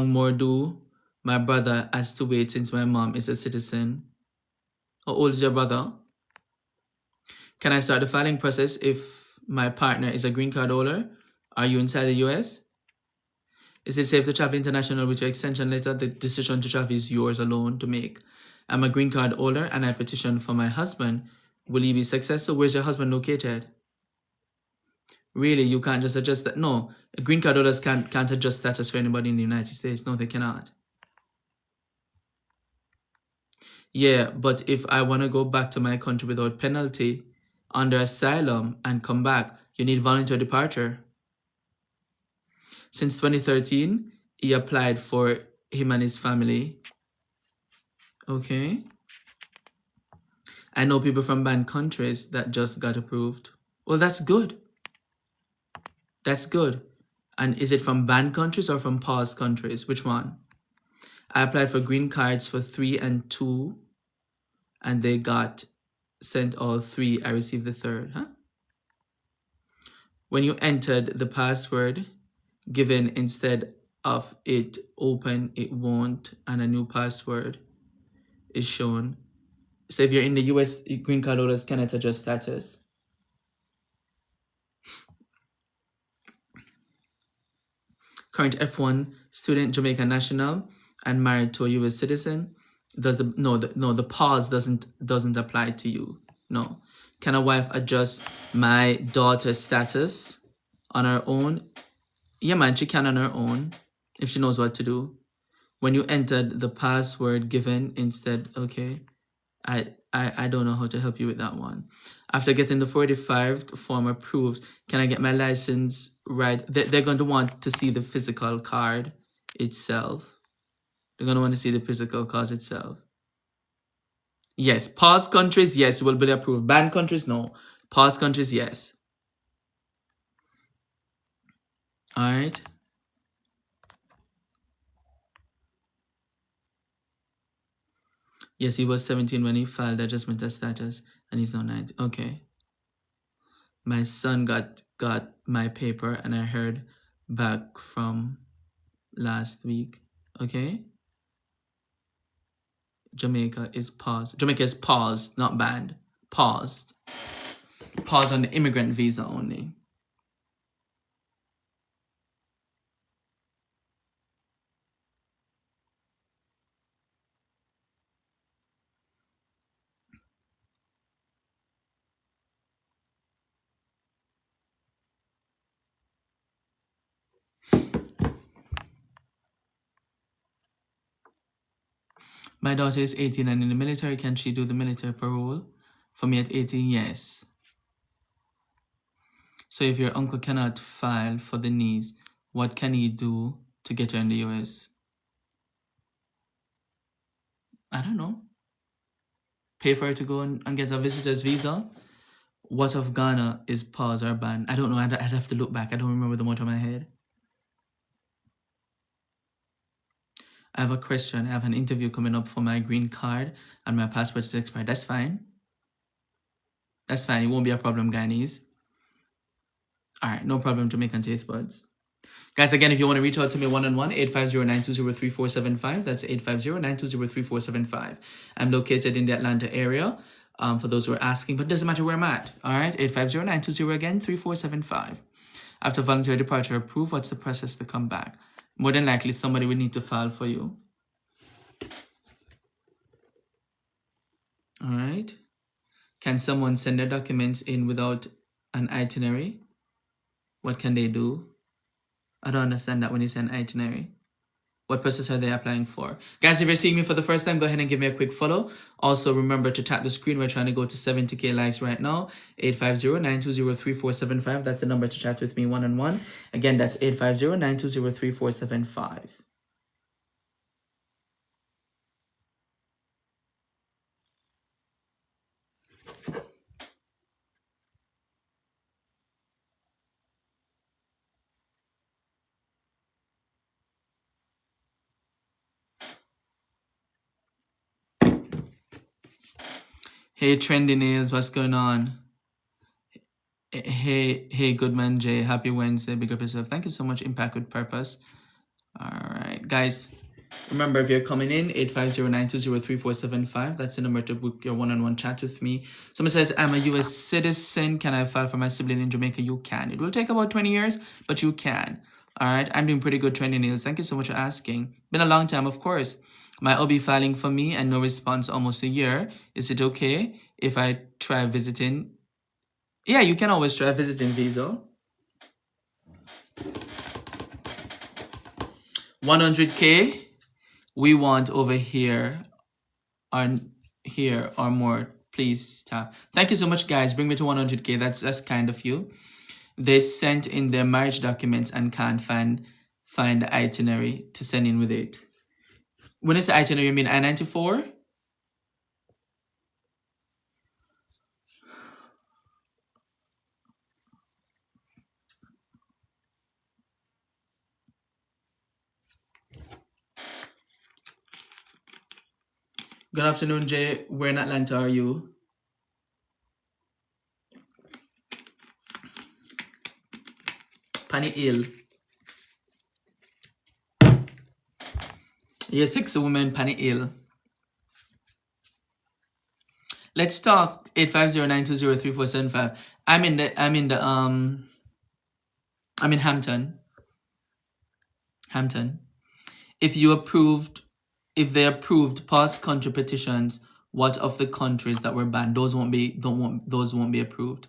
more do my brother has to wait since my mom is a citizen. How old is your brother? Can I start the filing process if my partner is a green card holder? Are you inside the US? Is it safe to travel international with your extension letter? The decision to travel is yours alone to make. I'm a green card holder and I petitioned for my husband. Will he be successful? Where's your husband located? Really, you can't just adjust that? No, green card holders can't adjust status for anybody in the United States. No, they cannot. Yeah, but if I want to go back to my country without penalty, under asylum, and come back, you need voluntary departure. Since 2013, he applied for him and his family. Okay. I know people from banned countries that just got approved. Well, that's good. That's good. And is it from banned countries or from paused countries? Which one? I applied for green cards for 3 and 2, and they got sent all 3. I received the 3rd. Huh? When you entered the password given instead of it open, it won't, and a new password is shown. So if you're in the US, green card holders cannot adjust status. Current F1 student, Jamaican national, and married to a US citizen. Does the pause doesn't apply to you? No. Can a wife adjust my daughter's status on her own? Yeah, man, she can on her own if she knows what to do. When you entered the password given instead, okay. I don't know how to help you with that one. After getting the 45 form approved, can I get my license right? They're going to want to see the physical card itself. They're going to want to see the physical card itself. Yes, pause countries, yes, will be approved. Banned countries, no. Pause countries, yes. All right. Yes, he was 17 when he filed adjustment of status, and he's now 19. Okay. My son got my paper, and I heard back from last week. Okay. Jamaica is paused. Jamaica is paused, not banned. Paused. Paused on the immigrant visa only. My daughter is 18 and in the military. Can she do the military parole? For me at 18, yes. So if your uncle cannot file for the niece, what can he do to get her in the US? I don't know. Pay for her to go and get a visitor's visa? What of Ghana is pause or ban? I don't know. I'd have to look back. I don't remember the top of my head. I have a question. I have an interview coming up for my green card and my passport is expired. That's fine. That's fine. It won't be a problem, Guyanese. All right. No problem, Jamaican taste buds. Guys, again, if you want to reach out to me one-on-one, 850-920-3475. That's 850-920-3475. I'm located in the Atlanta area, for those who are asking, but it doesn't matter where I'm at. All right, 850-920, again, 3475. After voluntary departure approved, what's the process to come back? More than likely, somebody will need to file for you. All right. Can someone send their documents in without an itinerary? What can they do? I don't understand that when you say an itinerary. What process are they applying for? Guys, if you're seeing me for the first time, go ahead and give me a quick follow. Also, remember to tap the screen. We're trying to go to 70K likes right now. 850-920-3475. That's the number to chat with me one-on-one. Again, that's 850-920-3475. Hey, Trendy Nails, what's going on? Hey, Goodman J, happy Wednesday, big up yourself. Thank you so much, Impact with Purpose. All right, guys, remember if you're coming in, 850-920-3475. That's the number to book your one-on-one chat with me. Someone says, I'm a U.S. citizen. Can I file for my sibling in Jamaica? You can. It will take about 20 years, but you can. All right, I'm doing pretty good, Trendy Nails. Thank you so much for asking. Been a long time, of course. My OB filing for me and no response almost a year. Is it okay if I try visiting? Yeah, you can always try visiting visa. 100K we want over here or more. Please tap. Thank you so much, guys. Bring me to 100K. That's kind of you. They sent in their marriage documents and can't find the itinerary to send in with it. When is the itinerary? You mean I-94? Good afternoon, Jay. Where in Atlanta are you? Pani Hill. You're 6 women, Pani Hill. Let's talk 850-920-3475. I'm in Hampton. If they approved past country petitions, what of the countries that were banned? Those won't be approved.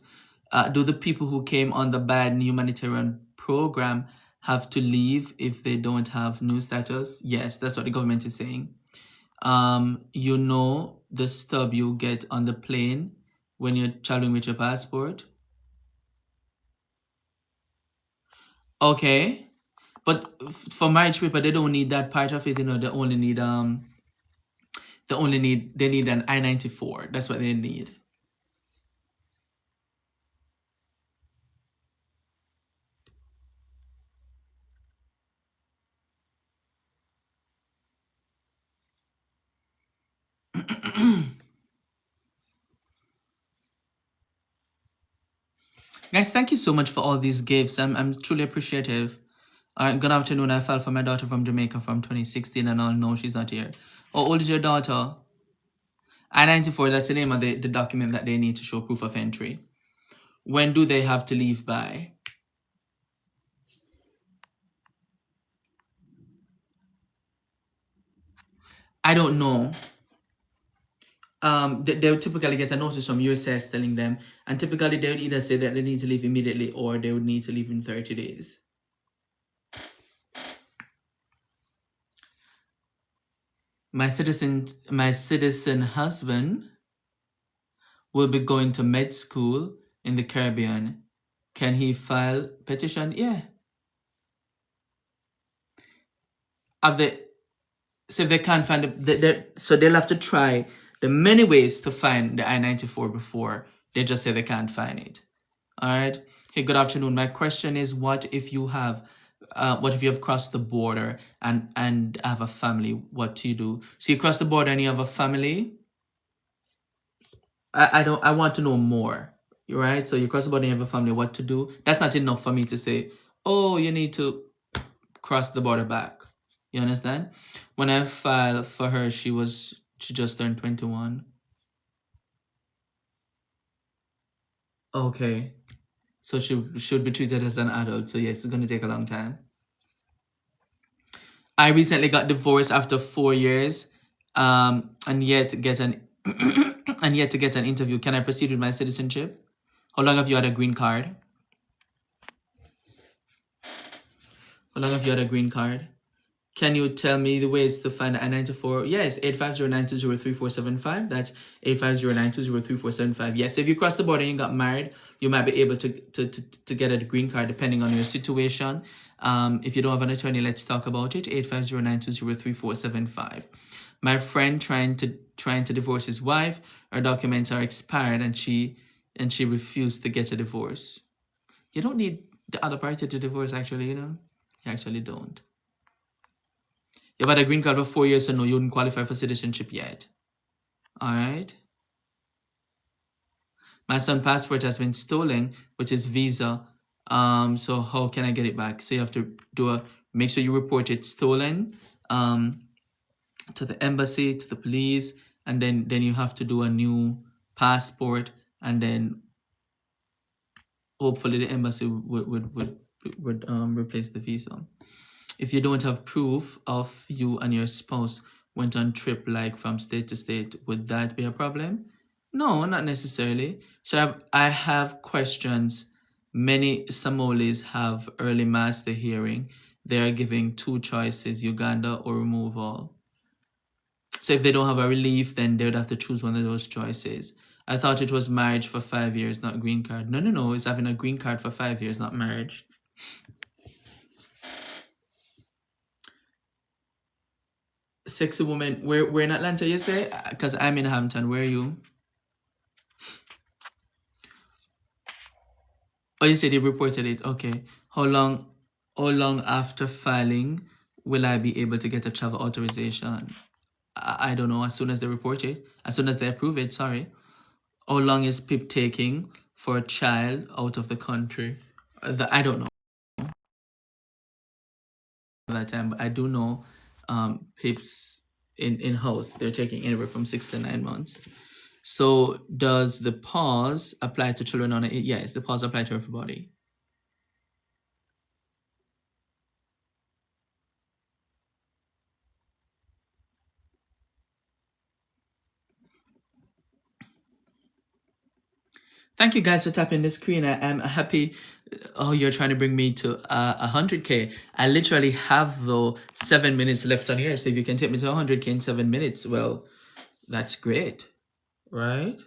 Do the people who came on the banned humanitarian program have to leave if they don't have new status? Yes, that's what the government is saying. You know the stub you get on the plane when you're traveling with your passport? Okay. But for marriage paper, they don't need that part of it, you know, they need an I-94. That's what they need. Guys, thank you so much for all these gifts. I'm truly appreciative. Good afternoon. I filed for my daughter from Jamaica from 2016 and all. No, she's not here. How old is your daughter? I-94, that's the name of the document that they need to show proof of entry. When do they have to leave by? I don't know. They would typically get a notice from USS telling them, and typically they would either say that they need to leave immediately or they would need to leave in 30 days. My citizen husband will be going to med school in the Caribbean. Can he file petition? Yeah. So if they can't find so they'll have to try the many ways to find the I-94 before they just say they can't find it. All right. Hey, good afternoon. My question is, what if you have crossed the border and have a family? What do you do? So you cross the border and you have a family. I want to know more. Right. So you cross the border and you have a family. What to do? That's not enough for me to say, oh, you need to cross the border back. You understand? When I filed for her, she just turned 21. Okay. So she should be treated as an adult. So yes, it's going to take a long time. I recently got divorced after 4 years, and yet to get an interview. Can I proceed with my citizenship? How long have you had a green card? How long have you had a green card? Can you tell me the ways to find the I-94? Yes, 850-920-3475. That's 850-920-3475. Yes, if you cross the border and you got married, you might be able to get a green card depending on your situation. If you don't have an attorney, let's talk about it. 850-920-3475. My friend trying to divorce his wife. Her documents are expired and she refused to get a divorce. You don't need the other party to divorce, actually, You actually don't. You've had a green card for 4 years, so no, you wouldn't qualify for citizenship yet. All right. My son's passport has been stolen, which is visa. So how can I get it back? So you have to make sure you report it stolen, to the embassy, to the police, and then you have to do a new passport, and then hopefully the embassy would replace the visa. If you don't have proof of you and your spouse went on trip like from state to state, would that be a problem? No, not necessarily. So I have questions. Many Somalis have early master hearing. They are giving 2 choices, Uganda or removal. So if they don't have a relief, then they would have to choose one of those choices. I thought it was marriage for 5 years, not green card. No. It's having a green card for 5 years, not marriage. Sexy woman, we're in Atlanta, you say? Because I'm in Hampton. Where are you? Oh, you said you reported it. Okay. How long after filing will I be able to get a travel authorization? I don't know. As soon as they report it. As soon as they approve it, sorry. How long is PIP taking for a child out of the country? I don't know that time, but I do know PIPs in-house, they're taking anywhere from 6 to 9 months. So does the pause apply to children on it? Yes, the pause apply to everybody. Thank you guys for tapping the screen. I am happy. Oh, you're trying to bring me to 100K. I literally have though 7 minutes left on here. So if you can take me to 100K in 7 minutes, well, that's great, right?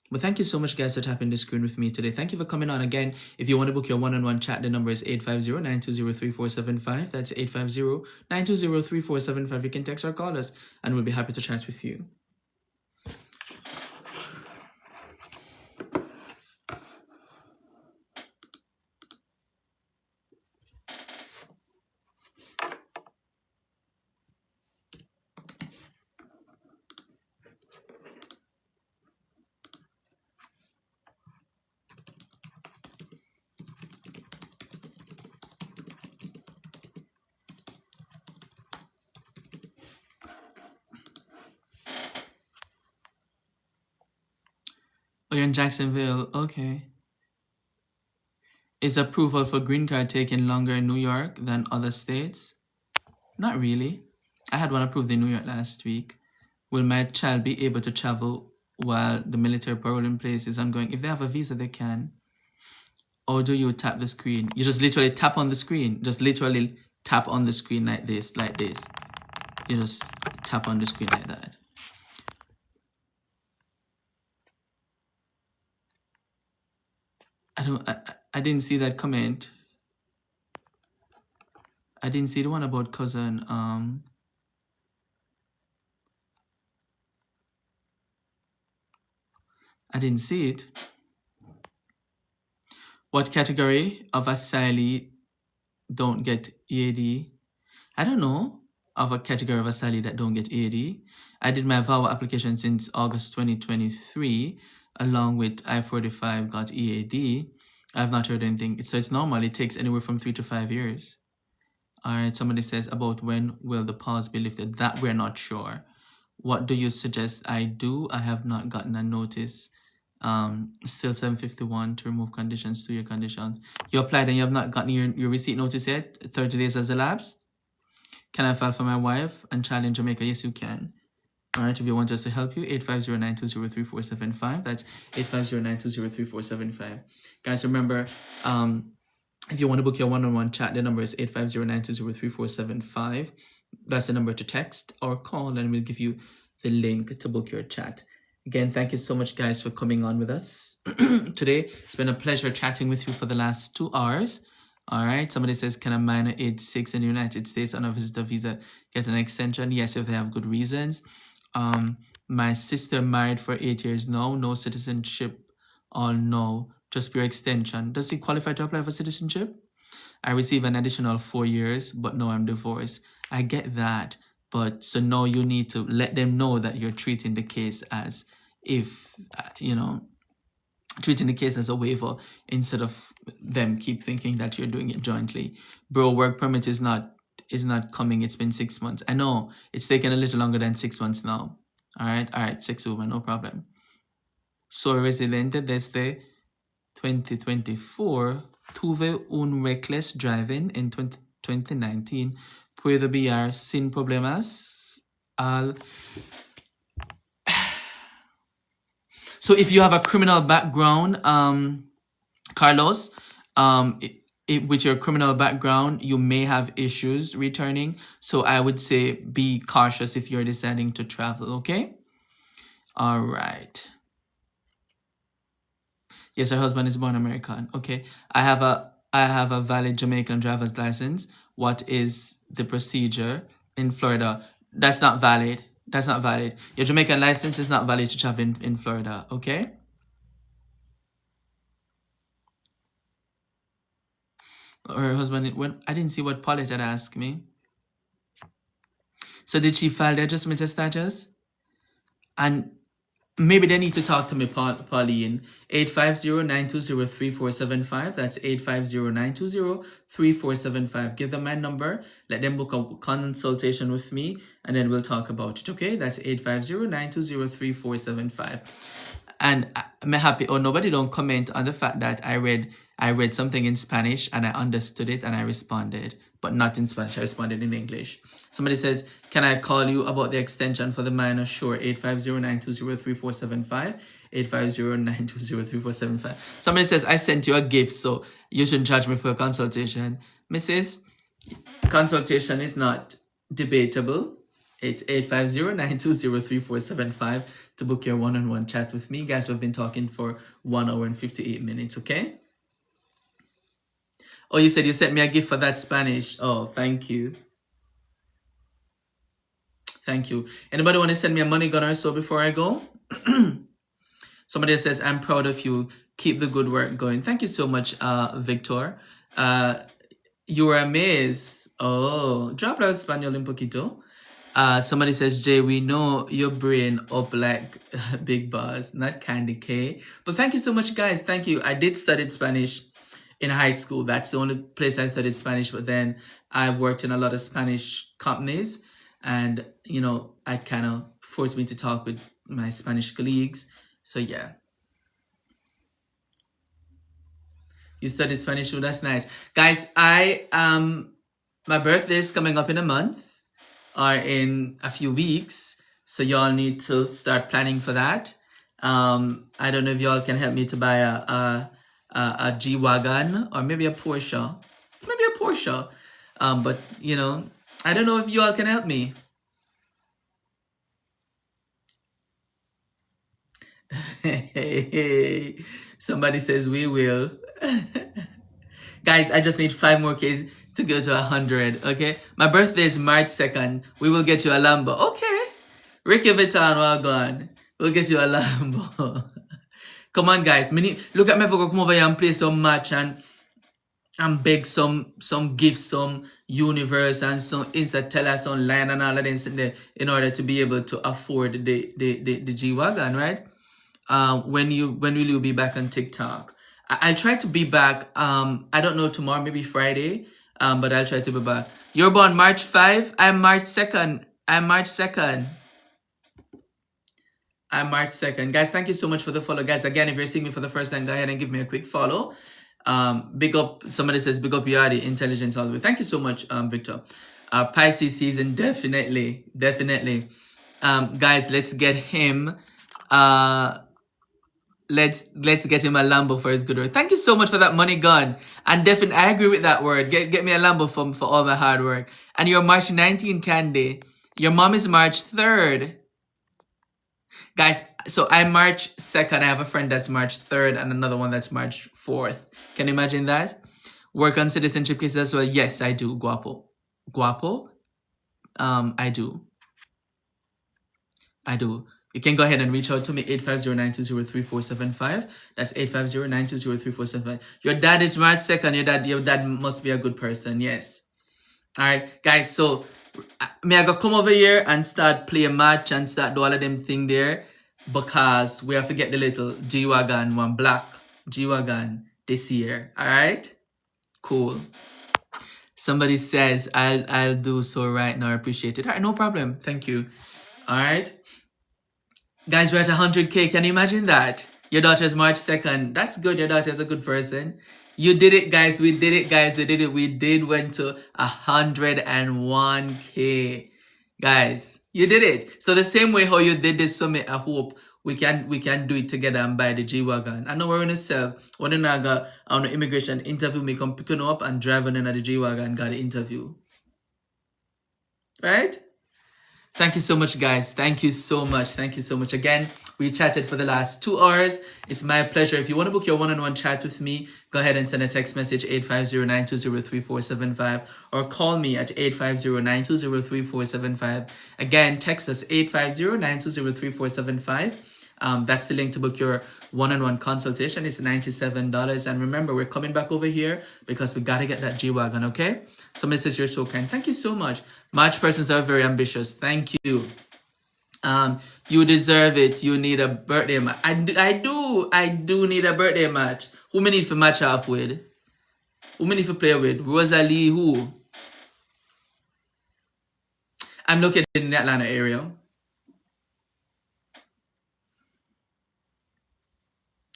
But thank you so much, guys, for tapping the screen with me today. Thank you for coming on. Again, if you want to book your one-on-one chat, the number is 850-920-3475. That's 850-920-3475. You can text or call us, and we'll be happy to chat with you. Oh, you're in Jacksonville. Okay. Is approval for green card taking longer in New York than other states? Not really. I had one approved in New York last week. Will my child be able to travel while the military parole in place is ongoing? If they have a visa, they can. Or do you tap the screen? You just literally tap on the screen. Just literally tap on the screen like this, like this. You just tap on the screen like that. I didn't see that comment. I didn't see the one about cousin. I didn't see it. What category of asylee don't get EAD? I don't know of a category of asylee that don't get EAD. I did my VAWA application since August 2023, along with I-45 got EAD. I've not heard anything. So it's normal. It takes anywhere from 3 to 5 years. All right, somebody says about when will the pause be lifted? That we're not sure. What do you suggest I do? I have not gotten a notice. Still 751 to remove conditions to your conditions. You applied and you have not gotten your receipt notice yet? 30 days has elapsed? Can I file for my wife and child in Jamaica? Yes, you can. All right, if you want us to help you, 850-920-3475. That's 850-920-3475. Guys, remember, if you want to book your one-on-one chat, the number is 850-920-3475. That's the number to text or call, and we'll give you the link to book your chat. Again, thank you so much, guys, for coming on with us today. It's been a pleasure chatting with you for the last 2 hours. All right. Somebody says, can a minor age 6 in the United States on a visitor visa get an extension? Yes, if they have good reasons. My sister married for 8 years now. No citizenship. All no. Just pure extension. Does he qualify to apply for citizenship? I receive an additional 4 years, but no, I'm divorced. I get that. But so now you need to let them know that you're treating the case as if, treating the case as a waiver instead of them keep thinking that you're doing it jointly. Bro, work permit is not coming. It's been 6 months. I know it's taken a little longer than 6 months now. All right, 6 women, no problem. Soy residente desde 2024. Tuve un reckless driving in 2019. Puedo enviar sin problemas al... So if you have a criminal background, Carlos, with your criminal background, you may have issues returning. So I would say be cautious if you're deciding to travel, okay? All right. Yes, her husband is born American. Okay. I have a valid Jamaican driver's license. What is the procedure in Florida? That's not valid. That's not valid. Your Jamaican license is not valid to travel in Florida, okay? Her husband, I didn't see what Paulette had asked me. So did she file the adjustment of status? And maybe they need to talk to me, Pauline. 850-920-3475. That's 850-920-3475. Give them my number. Let them book a consultation with me, and then we'll talk about it, okay? That's 850-920-3475. And I'm happy, nobody don't comment on the fact that I read something in Spanish, and I understood it, and I responded. But not in Spanish, I responded in English. Somebody says, can I call you about the extension for the minor? Sure, 850-920-3475. 850-920-3475. Somebody says, I sent you a gift, so you shouldn't charge me for a consultation. Mrs., consultation is not debatable. It's 850-920-3475 to book your one-on-one chat with me. Guys, we've been talking for 1 hour and 58 minutes, okay? Oh, you said you sent me a gift for that Spanish. Oh, thank you. Thank you. Anybody want to send me a money gun or so before I go? Somebody says, I'm proud of you. Keep the good work going. Thank you so much, Victor. You were amazed. Oh, drop out Espanol un poquito. Somebody says, Jay, we know your brain up like Big Boss, not Candy K. But thank you so much, guys. Thank you. I did study Spanish in high school. That's the only place I studied Spanish. But then I worked in a lot of Spanish companies. And, it kind of forced me to talk with my Spanish colleagues. So, yeah. You studied Spanish too? That's nice. Guys, my birthday is coming up in a month or in a few weeks. So, y'all need to start planning for that. I don't know if y'all can help me to buy a G-Wagon or maybe a Porsche. Maybe a Porsche. But, I don't know if y'all can help me. Somebody says we will. Guys, I just need 5 more Ks to go to 100, okay? My birthday is March 2nd. We will get you a Lambo. Okay. Ricky Vuitton, well gone. We'll get you a Lambo. Come on, guys. Look at me for come over here and play some match and beg some gifts, some universe and some Insta some line and all of this in order to be able to afford the G-Wagon, right? When will you be back on TikTok? I'll try to be back. I don't know, tomorrow, maybe Friday. But I'll try to be back. You're born March 5. I'm March 2nd. I'm March 2nd. Guys, thank you so much for the follow. Guys, again, if you're seeing me for the first time, go ahead and give me a quick follow. Big up. Somebody says big up Yadi, intelligence all the way. Thank you so much, Victor. Pisces season, definitely. Guys, let's get him. Let's get him a Lambo for his good work. Thank you so much for that money gun. And definitely, I agree with that word. Get me a Lambo for all my hard work. And you're March 19, Candy. Your mom is March 3rd. Guys, so I'm March 2nd. I have a friend that's March 3rd and another one that's March 4th. Can you imagine that? Work on citizenship cases as well. Yes, I do, Guapo. I do. You can go ahead and reach out to me, 850-920-3475. That's 850-920-3475. Your dad is March 2nd. Your dad must be a good person. Yes. All right, guys. So, me I go come over here and start play a match and start do all of them thing there because we have to get the little G-Wagon, one black G-Wagon this year. All right. Cool. Somebody says I'll do so right now. I appreciate it. All right, no problem. Thank you. All right. Guys, we're at 100K. Can you imagine that? Your daughter's March 2nd. That's good. Your daughter's a good person. You did it, guys. We did it, guys. We did it. We went to 101K. Guys, you did it. So the same way how you did this summit, I hope we can do it together and buy the G-Wagon. I know we're going to sell. When I got on the immigration interview, me come picking up and driving in at the G-Wagon, got the interview. Right? Thank you so much, guys. Thank you so much. Again, we chatted for the last 2 hours. It's my pleasure. If you want to book your one-on-one chat with me, go ahead and send a text message 850-920-3475 or call me at 850-920-3475. Again, text us 850-920-3475. That's the link to book your one-on-one consultation. It's $97. And remember, we're coming back over here because we got to get that G-Wagon, okay? Somebody says you're so kind. Thank you so much. March persons are very ambitious. Thank you. You deserve it. You need a birthday match. I do need a birthday match. Who me need to match off with? Who me need to play with? Rosalie who? I'm located in the Atlanta area.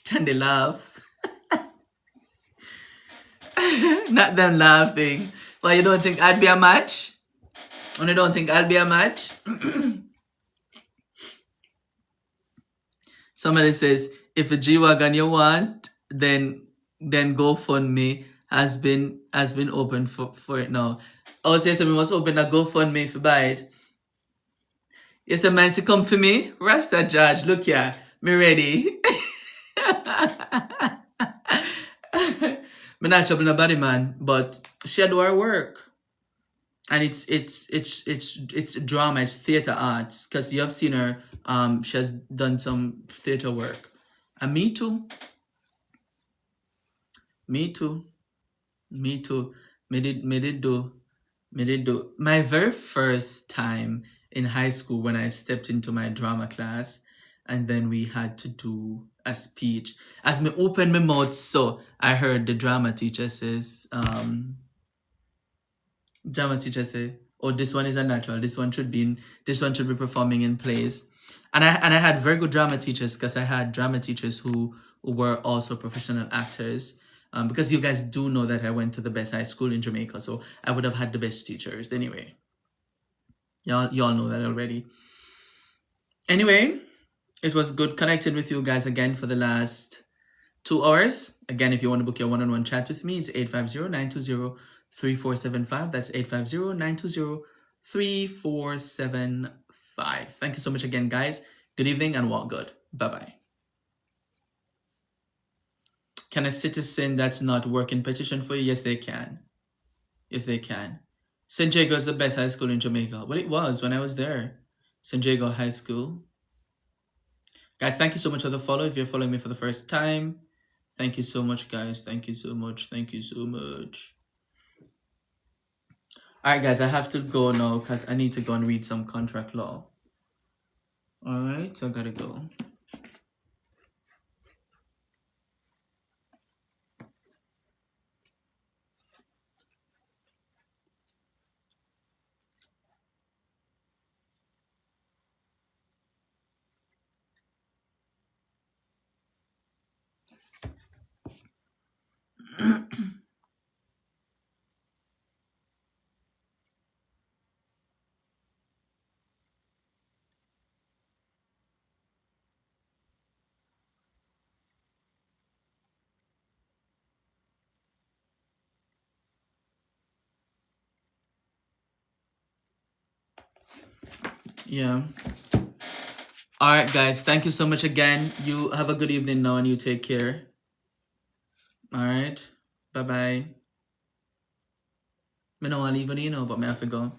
Can they laugh? Not them laughing. Well, you don't think I'd be a match? And you don't think I'll be a match? Somebody says, if a G-Wagon you want, then GoFundMe has been open for it now. Oh, so we must open a GoFundMe to buy it. Yes, a man to come for me? Rasta Judge, look here. Me ready. Me not trouble nobody, man, but she do her work. And it's drama, it's theater arts. Because you have seen her, she has done some theater work. And me too. Me did do. My very first time in high school when I stepped into my drama class, and then we had to do a speech. As me opened my mouth, so I heard the drama teacher say, oh, this one is a natural. This one should be performing in plays. And I had very good drama teachers because I had drama teachers who were also professional actors. Because you guys do know that I went to the best high school in Jamaica, so I would have had the best teachers. Anyway, y'all know that already. Anyway, it was good connecting with you guys again for the last 2 hours. Again, if you want to book your one-on-one chat with me, it's 850-920-3475. That's 850-920-3475. Thank you so much again, guys. Good evening and walk good. Bye-bye. Can a citizen that's not working petition for you? Yes, they can. Yes, they can. St. Jago is the best high school in Jamaica. Well, it was when I was there. St. Jago High School. Guys, thank you so much for the follow. If you're following me for the first time, thank you so much, guys. Thank you so much. Thank you so much. All right, guys, I have to go now because I need to go and read some contract law. All right, so I gotta go. Yeah. All right, guys, thank you so much again. You have a good evening now and you take care. All right, bye-bye. I don't want to leave it, but I have to go.